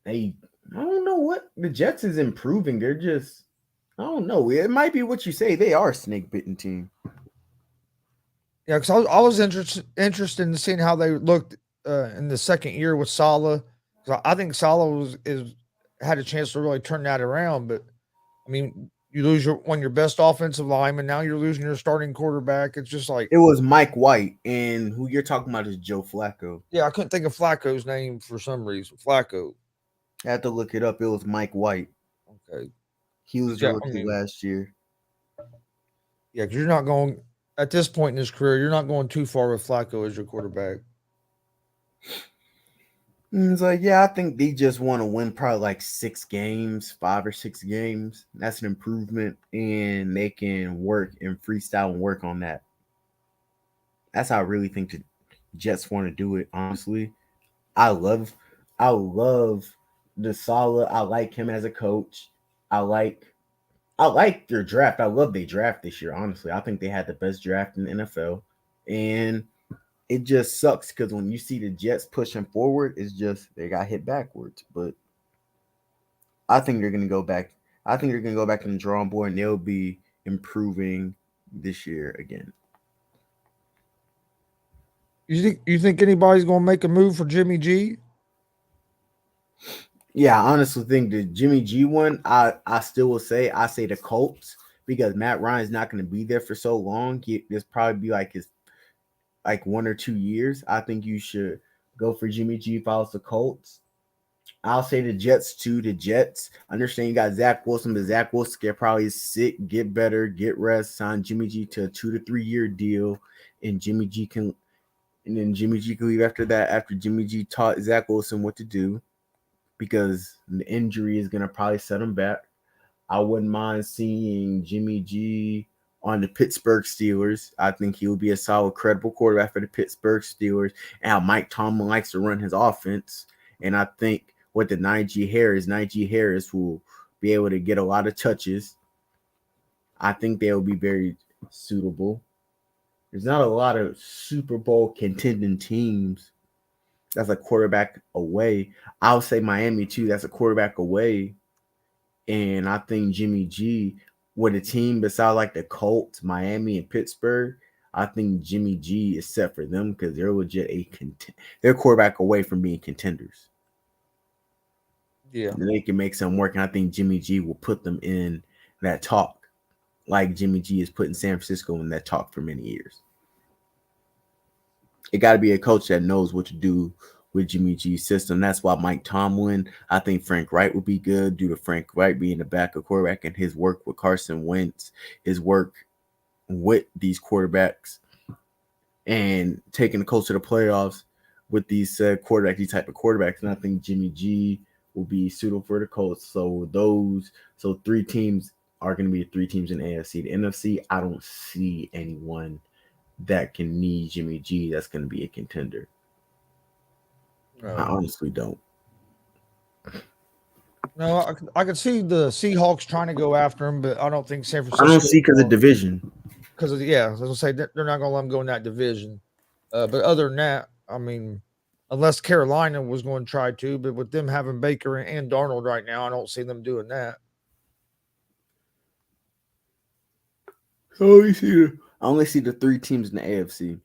I don't know what the Jets is improving. They're just, I don't know. It might be what you say. They are a snake bitten team. Yeah, because I was interested in seeing how they looked in the second year with Saleh. I think Saleh had a chance to really turn that around. But I mean, you lose one of your best offensive linemen. Now you're losing your starting quarterback. It's just like it was Mike White, and who you're talking about is Joe Flacco. Yeah, I couldn't think of Flacco's name for some reason. Flacco. I had to look it up. It was Mike White. Okay, he was a rookie last year. Yeah, because you're not going at this point in his career. You're not going too far with Flacco as your quarterback. It's like, yeah, I think they just want to win probably like 5 or 6 games. That's an improvement, and they can work and freestyle and work on that. That's how I really think the Jets want to do it. Honestly, I love the Saleh. I like him as a coach. I like their draft. I love their draft this year. Honestly, I think they had the best draft in the NFL, and it just sucks because when you see the Jets pushing forward, it's just they got hit backwards. But I think they're going to go back. I think they're going to go back to the drawing board, and they'll be improving this year again. You think anybody's going to make a move for Jimmy G? Yeah, I honestly think the Jimmy G one, I still will say, I say the Colts, because Matt Ryan's not going to be there for so long. This probably be like his 1 or 2 years. I think you should go for Jimmy G follows the Colts. I'll say the Jets too. The Jets, understand you got Zach Wilson, but Zach Wilson get probably sick, get better, get rest, sign Jimmy G to a 2 to 3 year deal, and Jimmy G can leave after that, after Jimmy G taught Zach Wilson what to do, because the injury is going to probably set him back. I wouldn't mind seeing Jimmy G on the Pittsburgh Steelers. I think he would be a solid, credible quarterback for the Pittsburgh Steelers, and how Mike Tomlin likes to run his offense. And I think with the Najee Harris will be able to get a lot of touches. I think they'll be very suitable. There's not a lot of Super Bowl contending teams that's a quarterback away. I'll say Miami too. That's a quarterback away. And I think Jimmy G, with a team besides like the Colts, Miami, and Pittsburgh, I think Jimmy G is set for them because they're legit they're quarterback away from being contenders. Yeah. And they can make some work, and I think Jimmy G will put them in that talk, like Jimmy G is putting San Francisco in that talk for many years. It got to be a coach that knows what to do with Jimmy G's system. That's why Mike Tomlin, I think Frank Wright would be good due to Frank Wright being the backup quarterback and his work with Carson Wentz, his work with these quarterbacks, and taking the Colts to the playoffs with these type of quarterbacks. And I think Jimmy G will be suitable for the Colts. So 3 teams are going to be 3 teams in the AFC. The NFC, I don't see anyone that can need Jimmy G that's going to be a contender. I honestly don't. No, I could see the Seahawks trying to go after him, but I don't think San Francisco. I don't see because of division. Because of I was gonna say they're not gonna let him go in that division. But other than that, I mean, unless Carolina was going to try to, but with them having Baker and Darnold right now, I don't see them doing that. I only see the 3 teams in the AFC,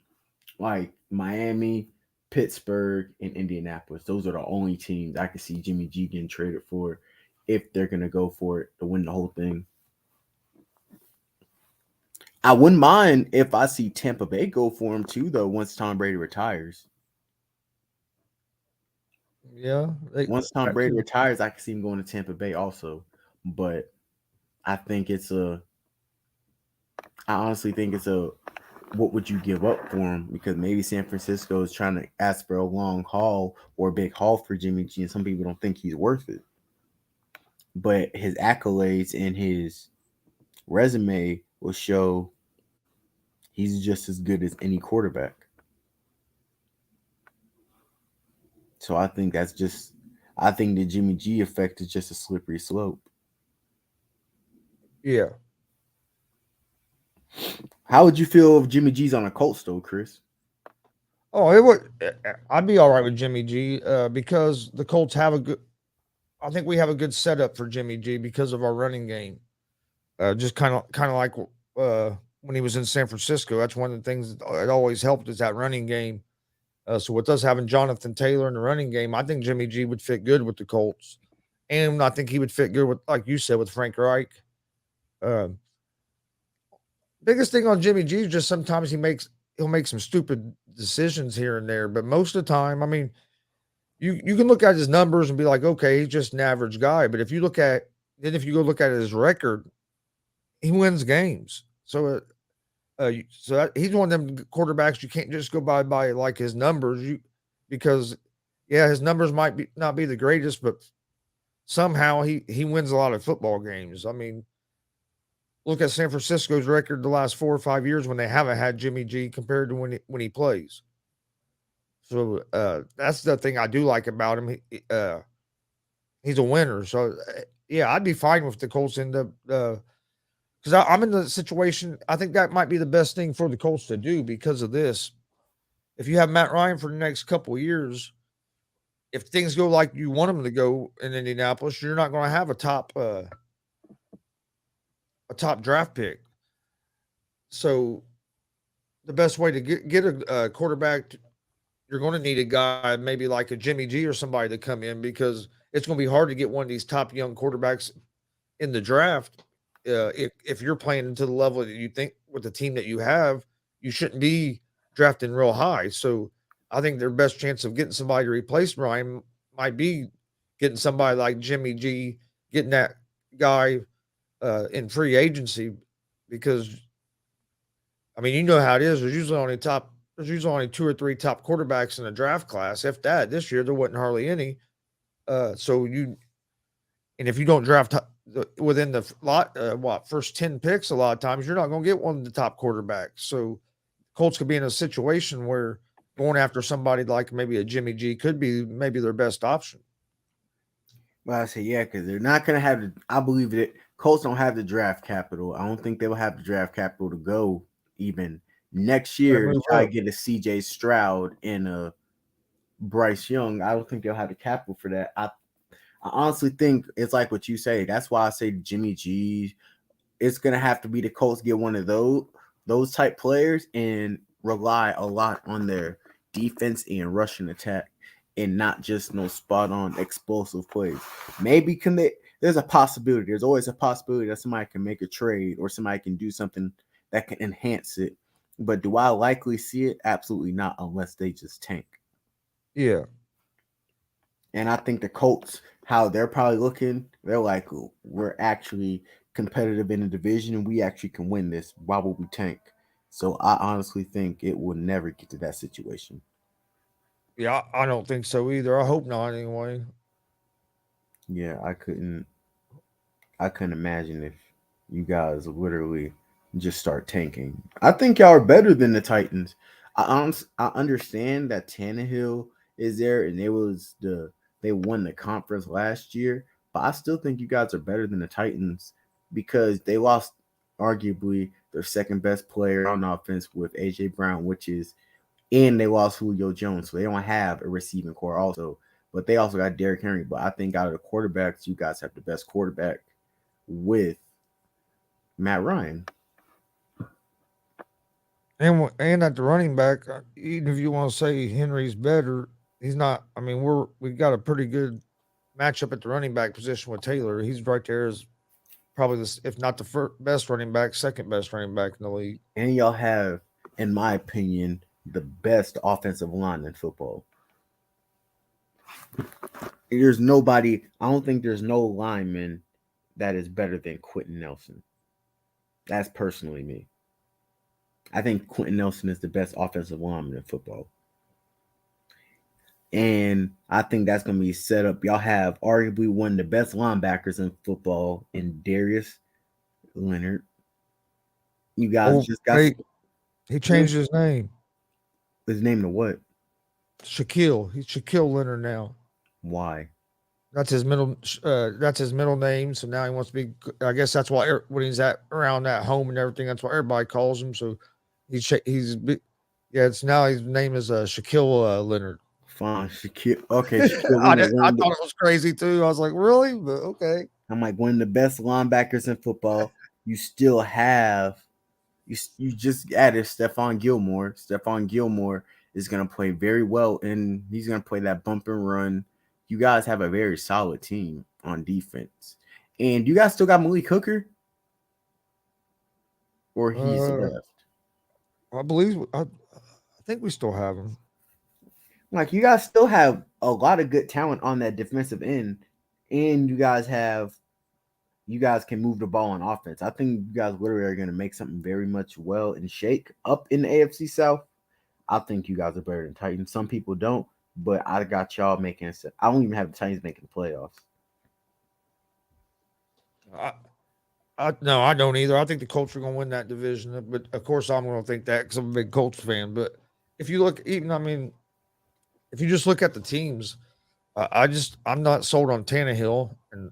like Miami, Pittsburgh, and Indianapolis. Those are the only teams I can see Jimmy G getting traded for if they're going to go for it to win the whole thing. I wouldn't mind if I see Tampa Bay go for him too, though, once Tom Brady retires. Yeah. Once Tom Brady retires, I can see him going to Tampa Bay also. But I honestly think it's a what would you give up for him? Because maybe San Francisco is trying to ask for a long haul or a big haul for Jimmy G, and some people don't think he's worth it. But his accolades and his resume will show he's just as good as any quarterback. So I think the Jimmy G effect is just a slippery slope. Yeah. How would you feel if Jimmy G's on a Colts though, Chris? Oh, it would. I'd be all right with Jimmy G because the Colts have a good. I think we have a good setup for Jimmy G because of our running game. Just kind of like when he was in San Francisco. That's one of the things that always helped is that running game. So with us having Jonathan Taylor in the running game, I think Jimmy G would fit good with the Colts, and I think he would fit good with, like you said, with Frank Reich. Biggest thing on Jimmy G is just sometimes he'll make some stupid decisions here and there, but most of the time, I mean, you can look at his numbers and be like, okay, he's just an average guy. But if you go look at his record, he wins games. So he's one of them quarterbacks you can't just go by like his numbers, because his numbers might not be the greatest, but somehow he wins a lot of football games. I mean, look at San Francisco's record the last 4 or 5 years when they haven't had Jimmy G compared to when he plays. So that's the thing I do like about him. He's a winner. So I'd be fine with the Colts end up because I'm in the situation. I think that might be the best thing for the Colts to do because of this. If you have Matt Ryan for the next couple of years, if things go like you want them to go in Indianapolis, you're not going to have a top draft pick. So the best way to get a quarterback, you're going to need a guy maybe like a Jimmy G or somebody to come in, because it's going to be hard to get one of these top young quarterbacks in the draft. If you're playing into the level that you think with the team that you have, you shouldn't be drafting real high. So I think their best chance of getting somebody to replace Ryan might be getting somebody like Jimmy G, getting that guy in free agency, because I mean, you know how it is. There's usually only 2 or 3 top quarterbacks in the draft class. If that, this year there wasn't hardly any. And if you don't draft within the first 10 picks, a lot of times you're not going to get one of the top quarterbacks. So Colts could be in a situation where going after somebody like maybe a Jimmy G could be maybe their best option. Well, I say because they're not going to have I believe that Colts don't have the draft capital. I don't think they will have the draft capital to go even next year to try to get a CJ Stroud and a Bryce Young. I don't think they'll have the capital for that. I honestly think it's like what you say. That's why I say Jimmy G. It's going to have to be the Colts get one of those type players and rely a lot on their defense and rushing attack, and not just no spot on explosive plays. Maybe there's a possibility. There's always a possibility that somebody can make a trade or somebody can do something that can enhance it. But do I likely see it? Absolutely not, unless they just tank. Yeah. And I think the Colts, how they're probably looking, they're like, we're actually competitive in the division and we actually can win this. Why would we tank? So I honestly think it will never get to that situation. Yeah, I don't think so either. I hope not anyway. Yeah, I couldn't imagine if you guys literally just start tanking. I think y'all are better than the Titans. I understand that Tannehill is there and they won the conference last year, but I still think you guys are better than the Titans because they lost arguably their second best player on offense with AJ Brown, which is and they lost Julio Jones, so they don't have a receiving core also. But they also got Derrick Henry. But I think out of the quarterbacks, you guys have the best quarterback with Matt Ryan. And at the running back, even if you want to say Henry's better, he's not. I mean, we got a pretty good matchup at the running back position with Taylor. He's right there as probably this, if not the best running back, second best running back in the league. And y'all have, in my opinion, the best offensive line in football. There's nobody, I don't think there's no lineman that is better than Quentin Nelson. That's personally me. I think Quentin Nelson is the best offensive lineman in football. And I think that's going to be set up. Y'all have arguably one of the best linebackers in football in Darius Leonard. You guys just got he changed his name. His name to what? Shaquille. He's Shaquille Leonard now. Why? That's his middle. That's his middle name. So now he wants to be. I guess that's why when he's at around that home and everything, that's what everybody calls him. So he's yeah. It's now his name is Shaquille Leonard. Fine, Shaquille. Okay, Shaquille I thought it was crazy too. I was like, really? But okay. I'm like one of the best linebackers in football. You still have you just added Stephon Gilmore. Stephon Gilmore is going to play very well, and he's going to play that bump and run. You guys have a very solid team on defense, and you guys still got Malik Hooker, or he's left. I think we still have him. Like you guys still have a lot of good talent on that defensive end, and you guys can move the ball on offense. I think you guys literally are going to make something very much well and shake up in the AFC South. I think you guys are better than Titans. Some people don't, but I got y'all making it. I don't even have the Titans making the playoffs. No, I don't either. I think the Colts are going to win that division, but of course I'm going to think that because I'm a big Colts fan. But if you look, if you just look at the teams, I'm not sold on Tannehill and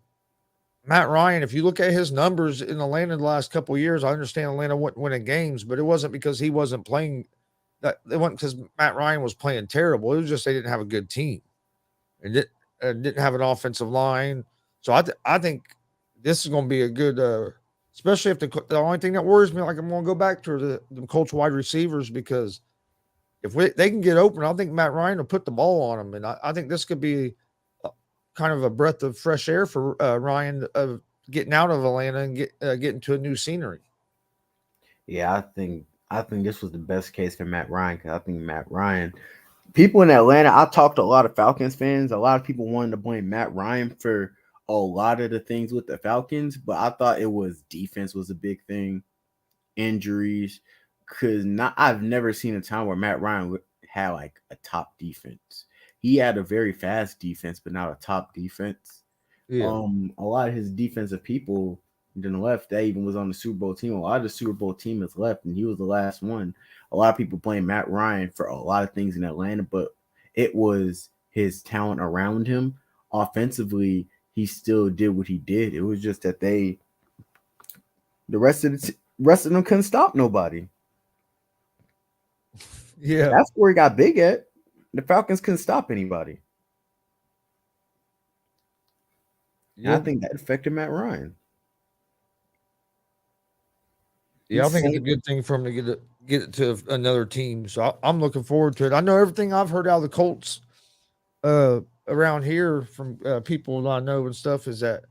Matt Ryan. If you look at his numbers in Atlanta the last couple of years, I understand Atlanta wasn't winning games, but it wasn't because he wasn't playing. That it wasn't because Matt Ryan was playing terrible. It was just they didn't have a good team and didn't have an offensive line. So I think this is going to be a good, especially if the only thing that worries me, like I'm going to go back to the Colts wide receivers because if they can get open, I think Matt Ryan will put the ball on them, and I think this could be kind of a breath of fresh air for Ryan of getting out of Atlanta and getting to a new scenery. Yeah, I think this was the best case for Matt Ryan because I think Matt Ryan, people in Atlanta, I talked to a lot of Falcons fans. A lot of people wanted to blame Matt Ryan for a lot of the things with the Falcons, but I thought it was defense was a big thing, injuries, because I've never seen a time where Matt Ryan had like a top defense. He had a very fast defense, but not a top defense. Yeah. A lot of his defensive people then left. That even was on the Super Bowl team. A lot of the Super Bowl team has left, and he was the last one. A lot of people blame Matt Ryan for a lot of things in Atlanta, but it was his talent around him. Offensively, he still did what he did. It was just that the rest of them couldn't stop nobody. Yeah, that's where he got big at. The Falcons couldn't stop anybody. Yeah, I think that affected Matt Ryan. Yeah, I think it's a good thing for him to get it to another team. So I'm looking forward to it. I know everything I've heard out of the Colts around here from people that I know and stuff is that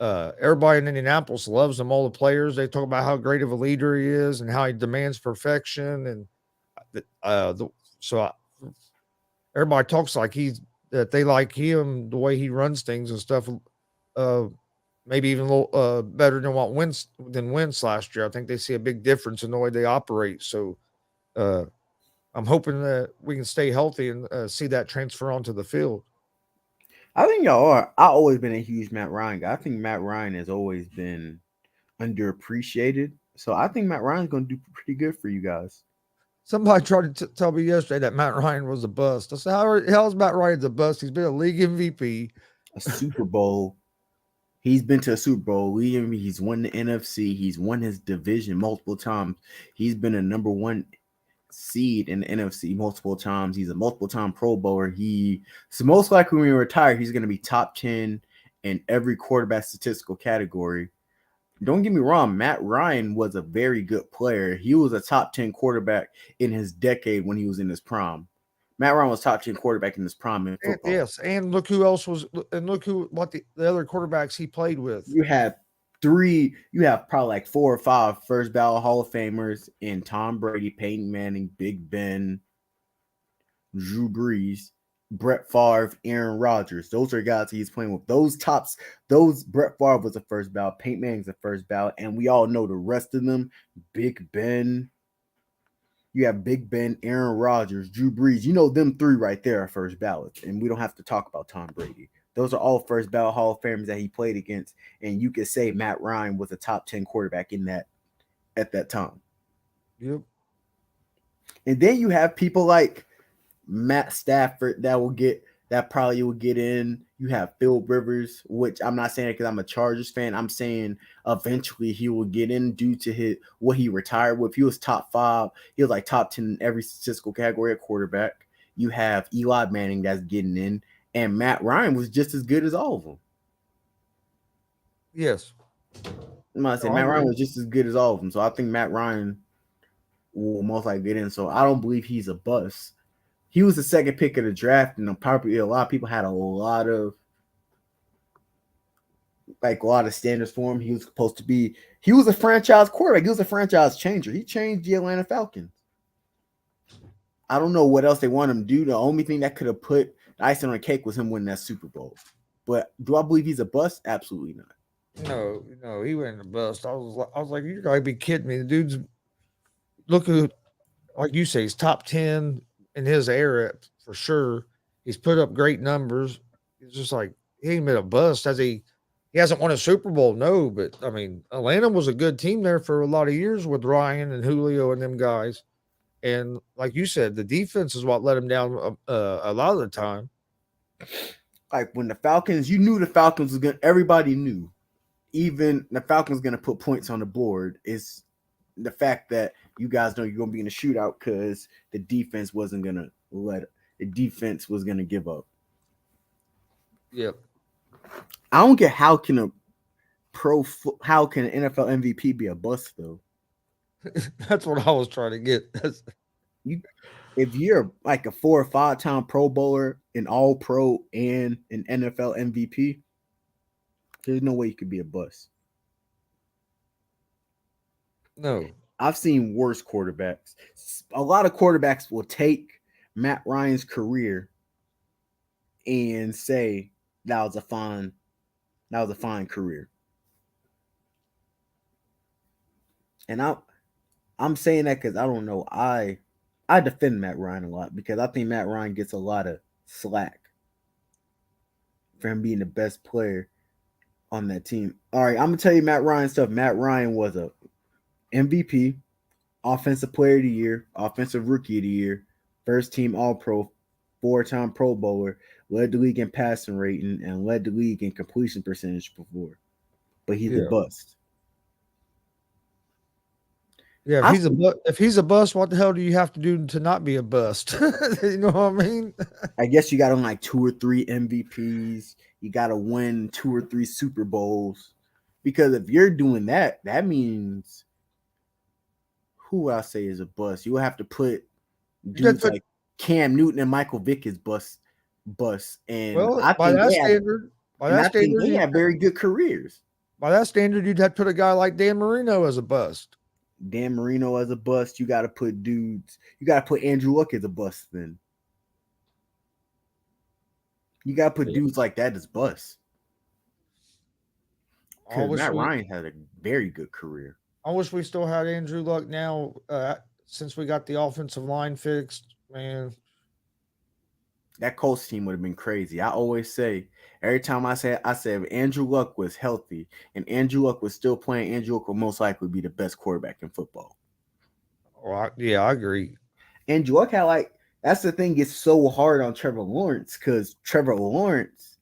everybody in Indianapolis loves him. All the players, they talk about how great of a leader he is and how he demands perfection. And everybody talks like he's that they like him, the way he runs things and stuff. Uh, Maybe even a little better than Wentz last year. I think they see a big difference in the way they operate. So uh, I'm hoping that we can stay healthy and see that transfer onto the field. I think y'all are. I've always been a huge Matt Ryan guy. I think Matt Ryan has always been underappreciated. So I think Matt Ryan's going to do pretty good for you guys. Somebody tried to tell me yesterday that Matt Ryan was a bust. I said, how is Matt Ryan a bust? He's been a league MVP. A Super Bowl. He's been to a Super Bowl. He's won the NFC. He's won his division multiple times. He's been a number one seed in the NFC multiple times. He's a multiple time Pro Bowler. So most likely when he retires, he's going to be top 10 in every quarterback statistical category. Don't get me wrong, Matt Ryan was a very good player. He was a top 10 quarterback in his decade when he was in his prime. Matt Ryan was top 10 quarterback in his prime in football. Yes, and look who else was, and look what the other quarterbacks he played with. You have probably like 4 or 5 first ballot Hall of Famers in Tom Brady, Peyton Manning, Big Ben, Drew Brees, Brett Favre, Aaron Rodgers. Those are guys he's playing with. Those Brett Favre was the first ballot, Peyton Manning's the first ballot, and we all know the rest of them. Big Ben. You have Big Ben, Aaron Rodgers, Drew Brees. You know them 3 right there are first ballots, and we don't have to talk about Tom Brady. Those are all first ballot Hall of Famers that he played against, and you could say Matt Ryan was a top 10 quarterback in that at that time. Yep. And then you have people like Matt Stafford that probably will get in. You have Phil Rivers, which I'm not saying because I'm a Chargers fan. I'm saying eventually he will get in due to what he retired with. He was top 5. He was like top 10 in every statistical category at quarterback. You have Eli Manning that's getting in, and Matt Ryan was just as good as all of them. Yes. I'm not saying Matt Ryan was just as good as all of them. So I think Matt Ryan will most likely get in. So I don't believe he's a bust. He was the second pick of the draft, and probably a lot of people had a lot of standards for him. He was a franchise quarterback. He was a franchise changer. He changed the Atlanta Falcons. I don't know what else they want him to do. The only thing that could have put the icing on the cake was him winning that Super Bowl. But do I believe he's a bust? Absolutely not. No, he wasn't a bust. I was like, you gotta be kidding me. The dude's look at, like you say, he's top 10 in his era for sure. He's put up great numbers. He's just like, he ain't been a bust. He hasn't won a Super Bowl, no, but I mean, Atlanta was a good team there for a lot of years with Ryan and Julio and them guys. And like you said, the defense is what let him down a lot of the time. Like when the Falcons, you knew the Falcons was going to, everybody knew, even the Falcons going to put points on the board. Is the fact that you guys know you're going to be in a shootout because the defense wasn't going to the defense was going to give up. Yep. I don't get how can an NFL MVP be a bust though? That's what I was trying to get. If you're like a 4 or 5 time Pro Bowler, an All Pro, and an NFL MVP, there's no way you could be a bust. No. I've seen worse quarterbacks. A lot of quarterbacks will take Matt Ryan's career and say that was a fine career. And I'm saying that because I don't know. I defend Matt Ryan a lot because I think Matt Ryan gets a lot of slack for him being the best player on that team. All right, I'm gonna tell you Matt Ryan stuff. Matt Ryan was a MVP, Offensive Player of the Year, Offensive Rookie of the Year, first team All-Pro, 4-time Pro Bowler, led the league in passing rating, and led the league in completion percentage before. But he's a bust. Yeah, if he's a bust, what the hell do you have to do to not be a bust? You know what I mean? I guess you got to win like 2 or 3 MVPs. You got to win 2 or 3 Super Bowls. Because if you're doing that, that means who I say is a bust. You will have to put dudes like Cam Newton and Michael Vick as bust. And well, I think they have very good careers. By that standard, you'd have to put a guy like Dan Marino as a bust. Dan Marino as a bust. You got to put dudes. You got to put Andrew Luck as a bust then. You got to put Yeah. dudes like that as bust. I Because wish Matt we Ryan had a very good career. I wish we still had Andrew Luck now. Since we got the offensive line fixed, man. That Colts team would have been crazy. I always say, every time I said if Andrew Luck was healthy and Andrew Luck was still playing, Andrew Luck would most likely be the best quarterback in football. Yeah, I agree. Andrew Luck had that's the thing. It's so hard on Trevor Lawrence because Trevor Lawrence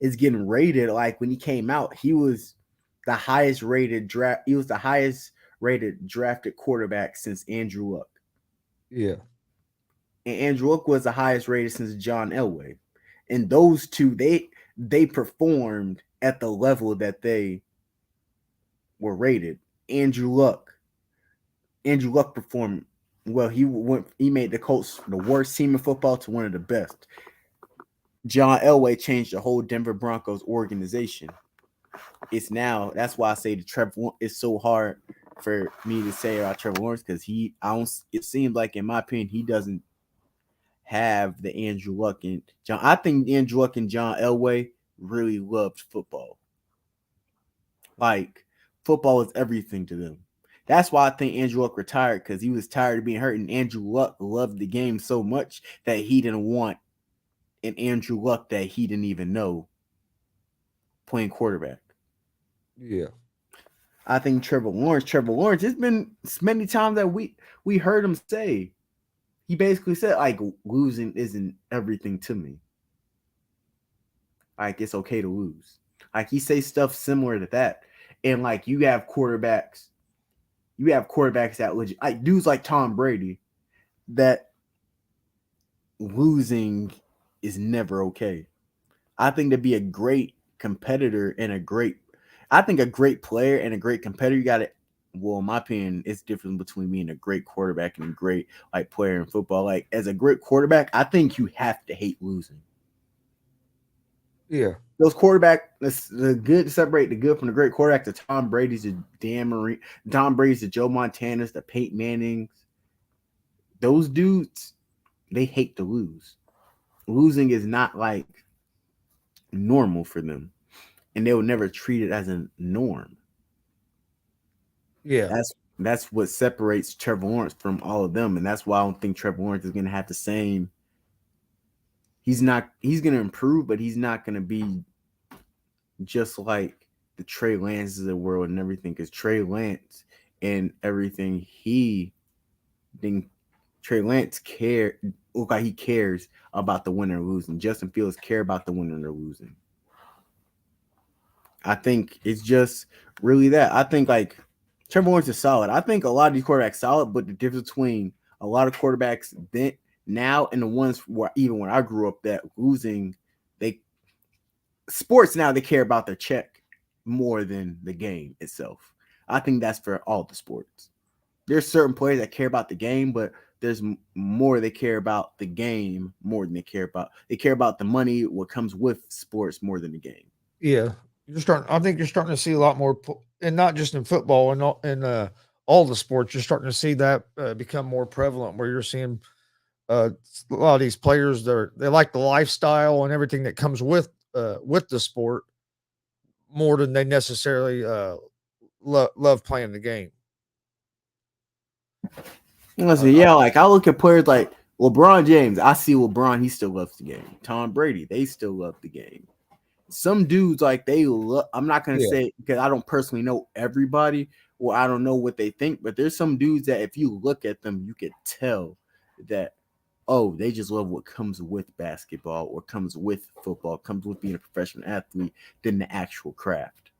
is getting rated. Like when he came out, he was the highest rated draft. He was the highest rated drafted quarterback since Andrew Luck. Yeah, And Andrew Luck was the highest rated since John Elway. And those two, they performed at the level that they were rated. Andrew Luck, Andrew Luck performed well. He made the Colts the worst team in football to one of the best. John Elway changed the whole Denver Broncos organization. That's why I say the Trevor it's so hard for me to say about Trevor Lawrence because it seems like in my opinion he doesn't have the Andrew Luck and John. I think Andrew Luck and John Elway really loved football. Like football is everything to them. That's why I think Andrew Luck retired because he was tired of being hurt, and Andrew Luck loved the game so much that he didn't want an Andrew Luck that he didn't even know playing quarterback. yeah, I think Trevor Lawrence, it's been many times that we heard him say, he basically said like losing isn't everything to me. Like it's okay to lose. Like he say stuff similar to that. And like you have quarterbacks that legit like dudes like Tom Brady that losing is never okay. I think to be a great competitor and I think a great player and a great competitor, you got to, well, in my opinion, it's different between being a great quarterback and a great like player in football. Like as a great quarterback, I think you have to hate losing. yeah, Those quarterback, the good separate the good from the great quarterback. The Tom Brady's, the Tom Brady's, the Joe Montana's, the Peyton Mannings. Those dudes, they hate to lose. Losing is not like normal for them, and they will never treat it as a norm. yeah, That's what separates Trevor Lawrence from all of them, and that's why I don't think Trevor Lawrence is going to have the same. He's not. He's going to improve, but he's not going to be just like the Trey Lances of the world and everything. Because Trey Lance and everything, Trey Lance look like he cares about the winner or losing. Justin Fields care about the winner or losing. I think it's just really that. I think like Trevor Lawrence is solid. I think a lot of these quarterbacks solid, but the difference between a lot of quarterbacks then now and the ones where even when I grew up that losing, they sports now they care about their check more than the game itself. I think that's for all the sports. There's certain players that care about the game, but there's more they care about the game more than they care about the money, what comes with sports more than the game. yeah. I think you're starting to see a lot more, and not just in football and all the sports. You're starting to see that become more prevalent, where you're seeing uh, a lot of these players. They like the lifestyle and everything that comes with the sport more than they necessarily love playing the game. Listen, I, yeah, like I look at players like LeBron James. I see LeBron; he still loves the game. Tom Brady, they still love the game. Some dudes like they love. I'm not gonna yeah, say because I don't personally know everybody, or I don't know what they think. But there's some dudes that if you look at them, you could tell that they just love what comes with basketball or comes with football, comes with being a professional athlete than the actual craft.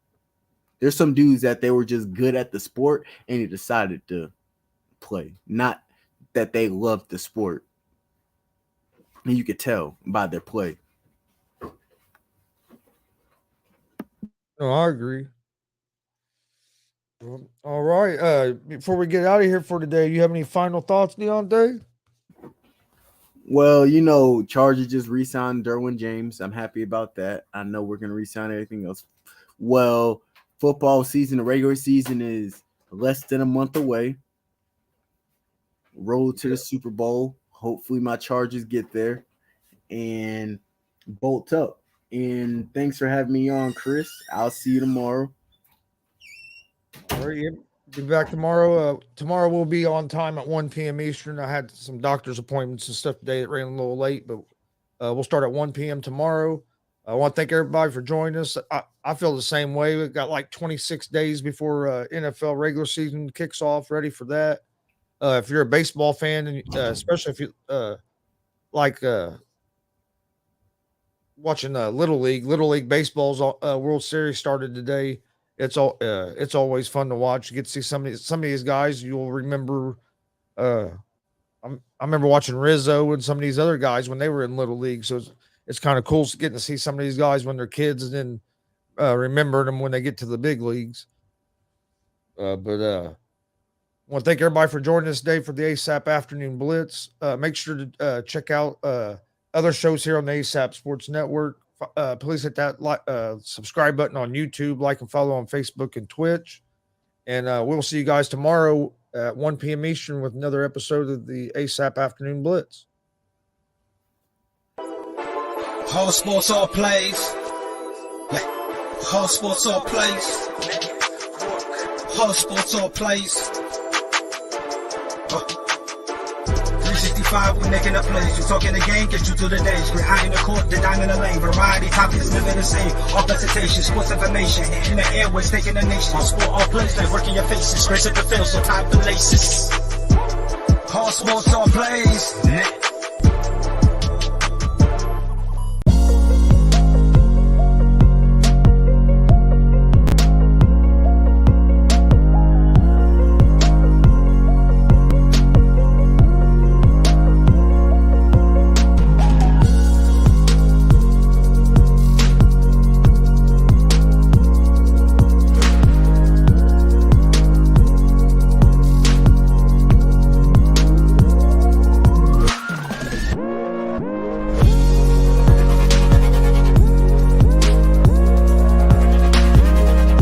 There's some dudes that they were just good at the sport and they decided to play, not that they loved the sport. And you could tell by their play. no, I agree. Well, all right. Before we get out of here for today, you have any final thoughts, Deontay? Well, Chargers just re-signed Derwin James. I'm happy about that. I know we're gonna re-sign everything else. Well, football season, the regular season is less than a month away. Roll to the Super Bowl. Hopefully my Chargers get there. And bolt up. And thanks for having me on, Chris. I'll see you tomorrow. All right, be back tomorrow. Tomorrow we'll be on time at 1 p.m. Eastern. I had some doctor's appointments and stuff today that ran a little late, but we'll start at 1 p.m. tomorrow. I want to thank everybody for joining us. I feel the same way. We've got like 26 days before NFL regular season kicks off. Ready for that. If you're a baseball fan, and especially if you like watching Little League Baseball's World Series started today. It's always fun to watch. You get to see some of these guys you'll remember. I remember watching Rizzo and some of these other guys when they were in Little League. So it's kind of cool getting to see some of these guys when they're kids and then remembering them when they get to the big leagues. I want to thank everybody for joining us today for the ASAP Afternoon Blitz. Make sure to check out other shows here on the ASAP Sports Network. Please hit that subscribe button on YouTube, like and follow on Facebook and Twitch. And we'll see you guys tomorrow at 1 p.m. Eastern with another episode of the ASAP Afternoon Blitz. Whole sports all plays. Whole sports all plays. Whole sports all plays. 365, we making a plays. You talking the game, get you through the days. We're high in the court, the dime in the lane. Variety topics, living the same. All presentation, sports information. Hitting the airways, taking the nation. All sport, all plays, like working your faces. Grace at the field, so tie the laces. Whole sports all plays.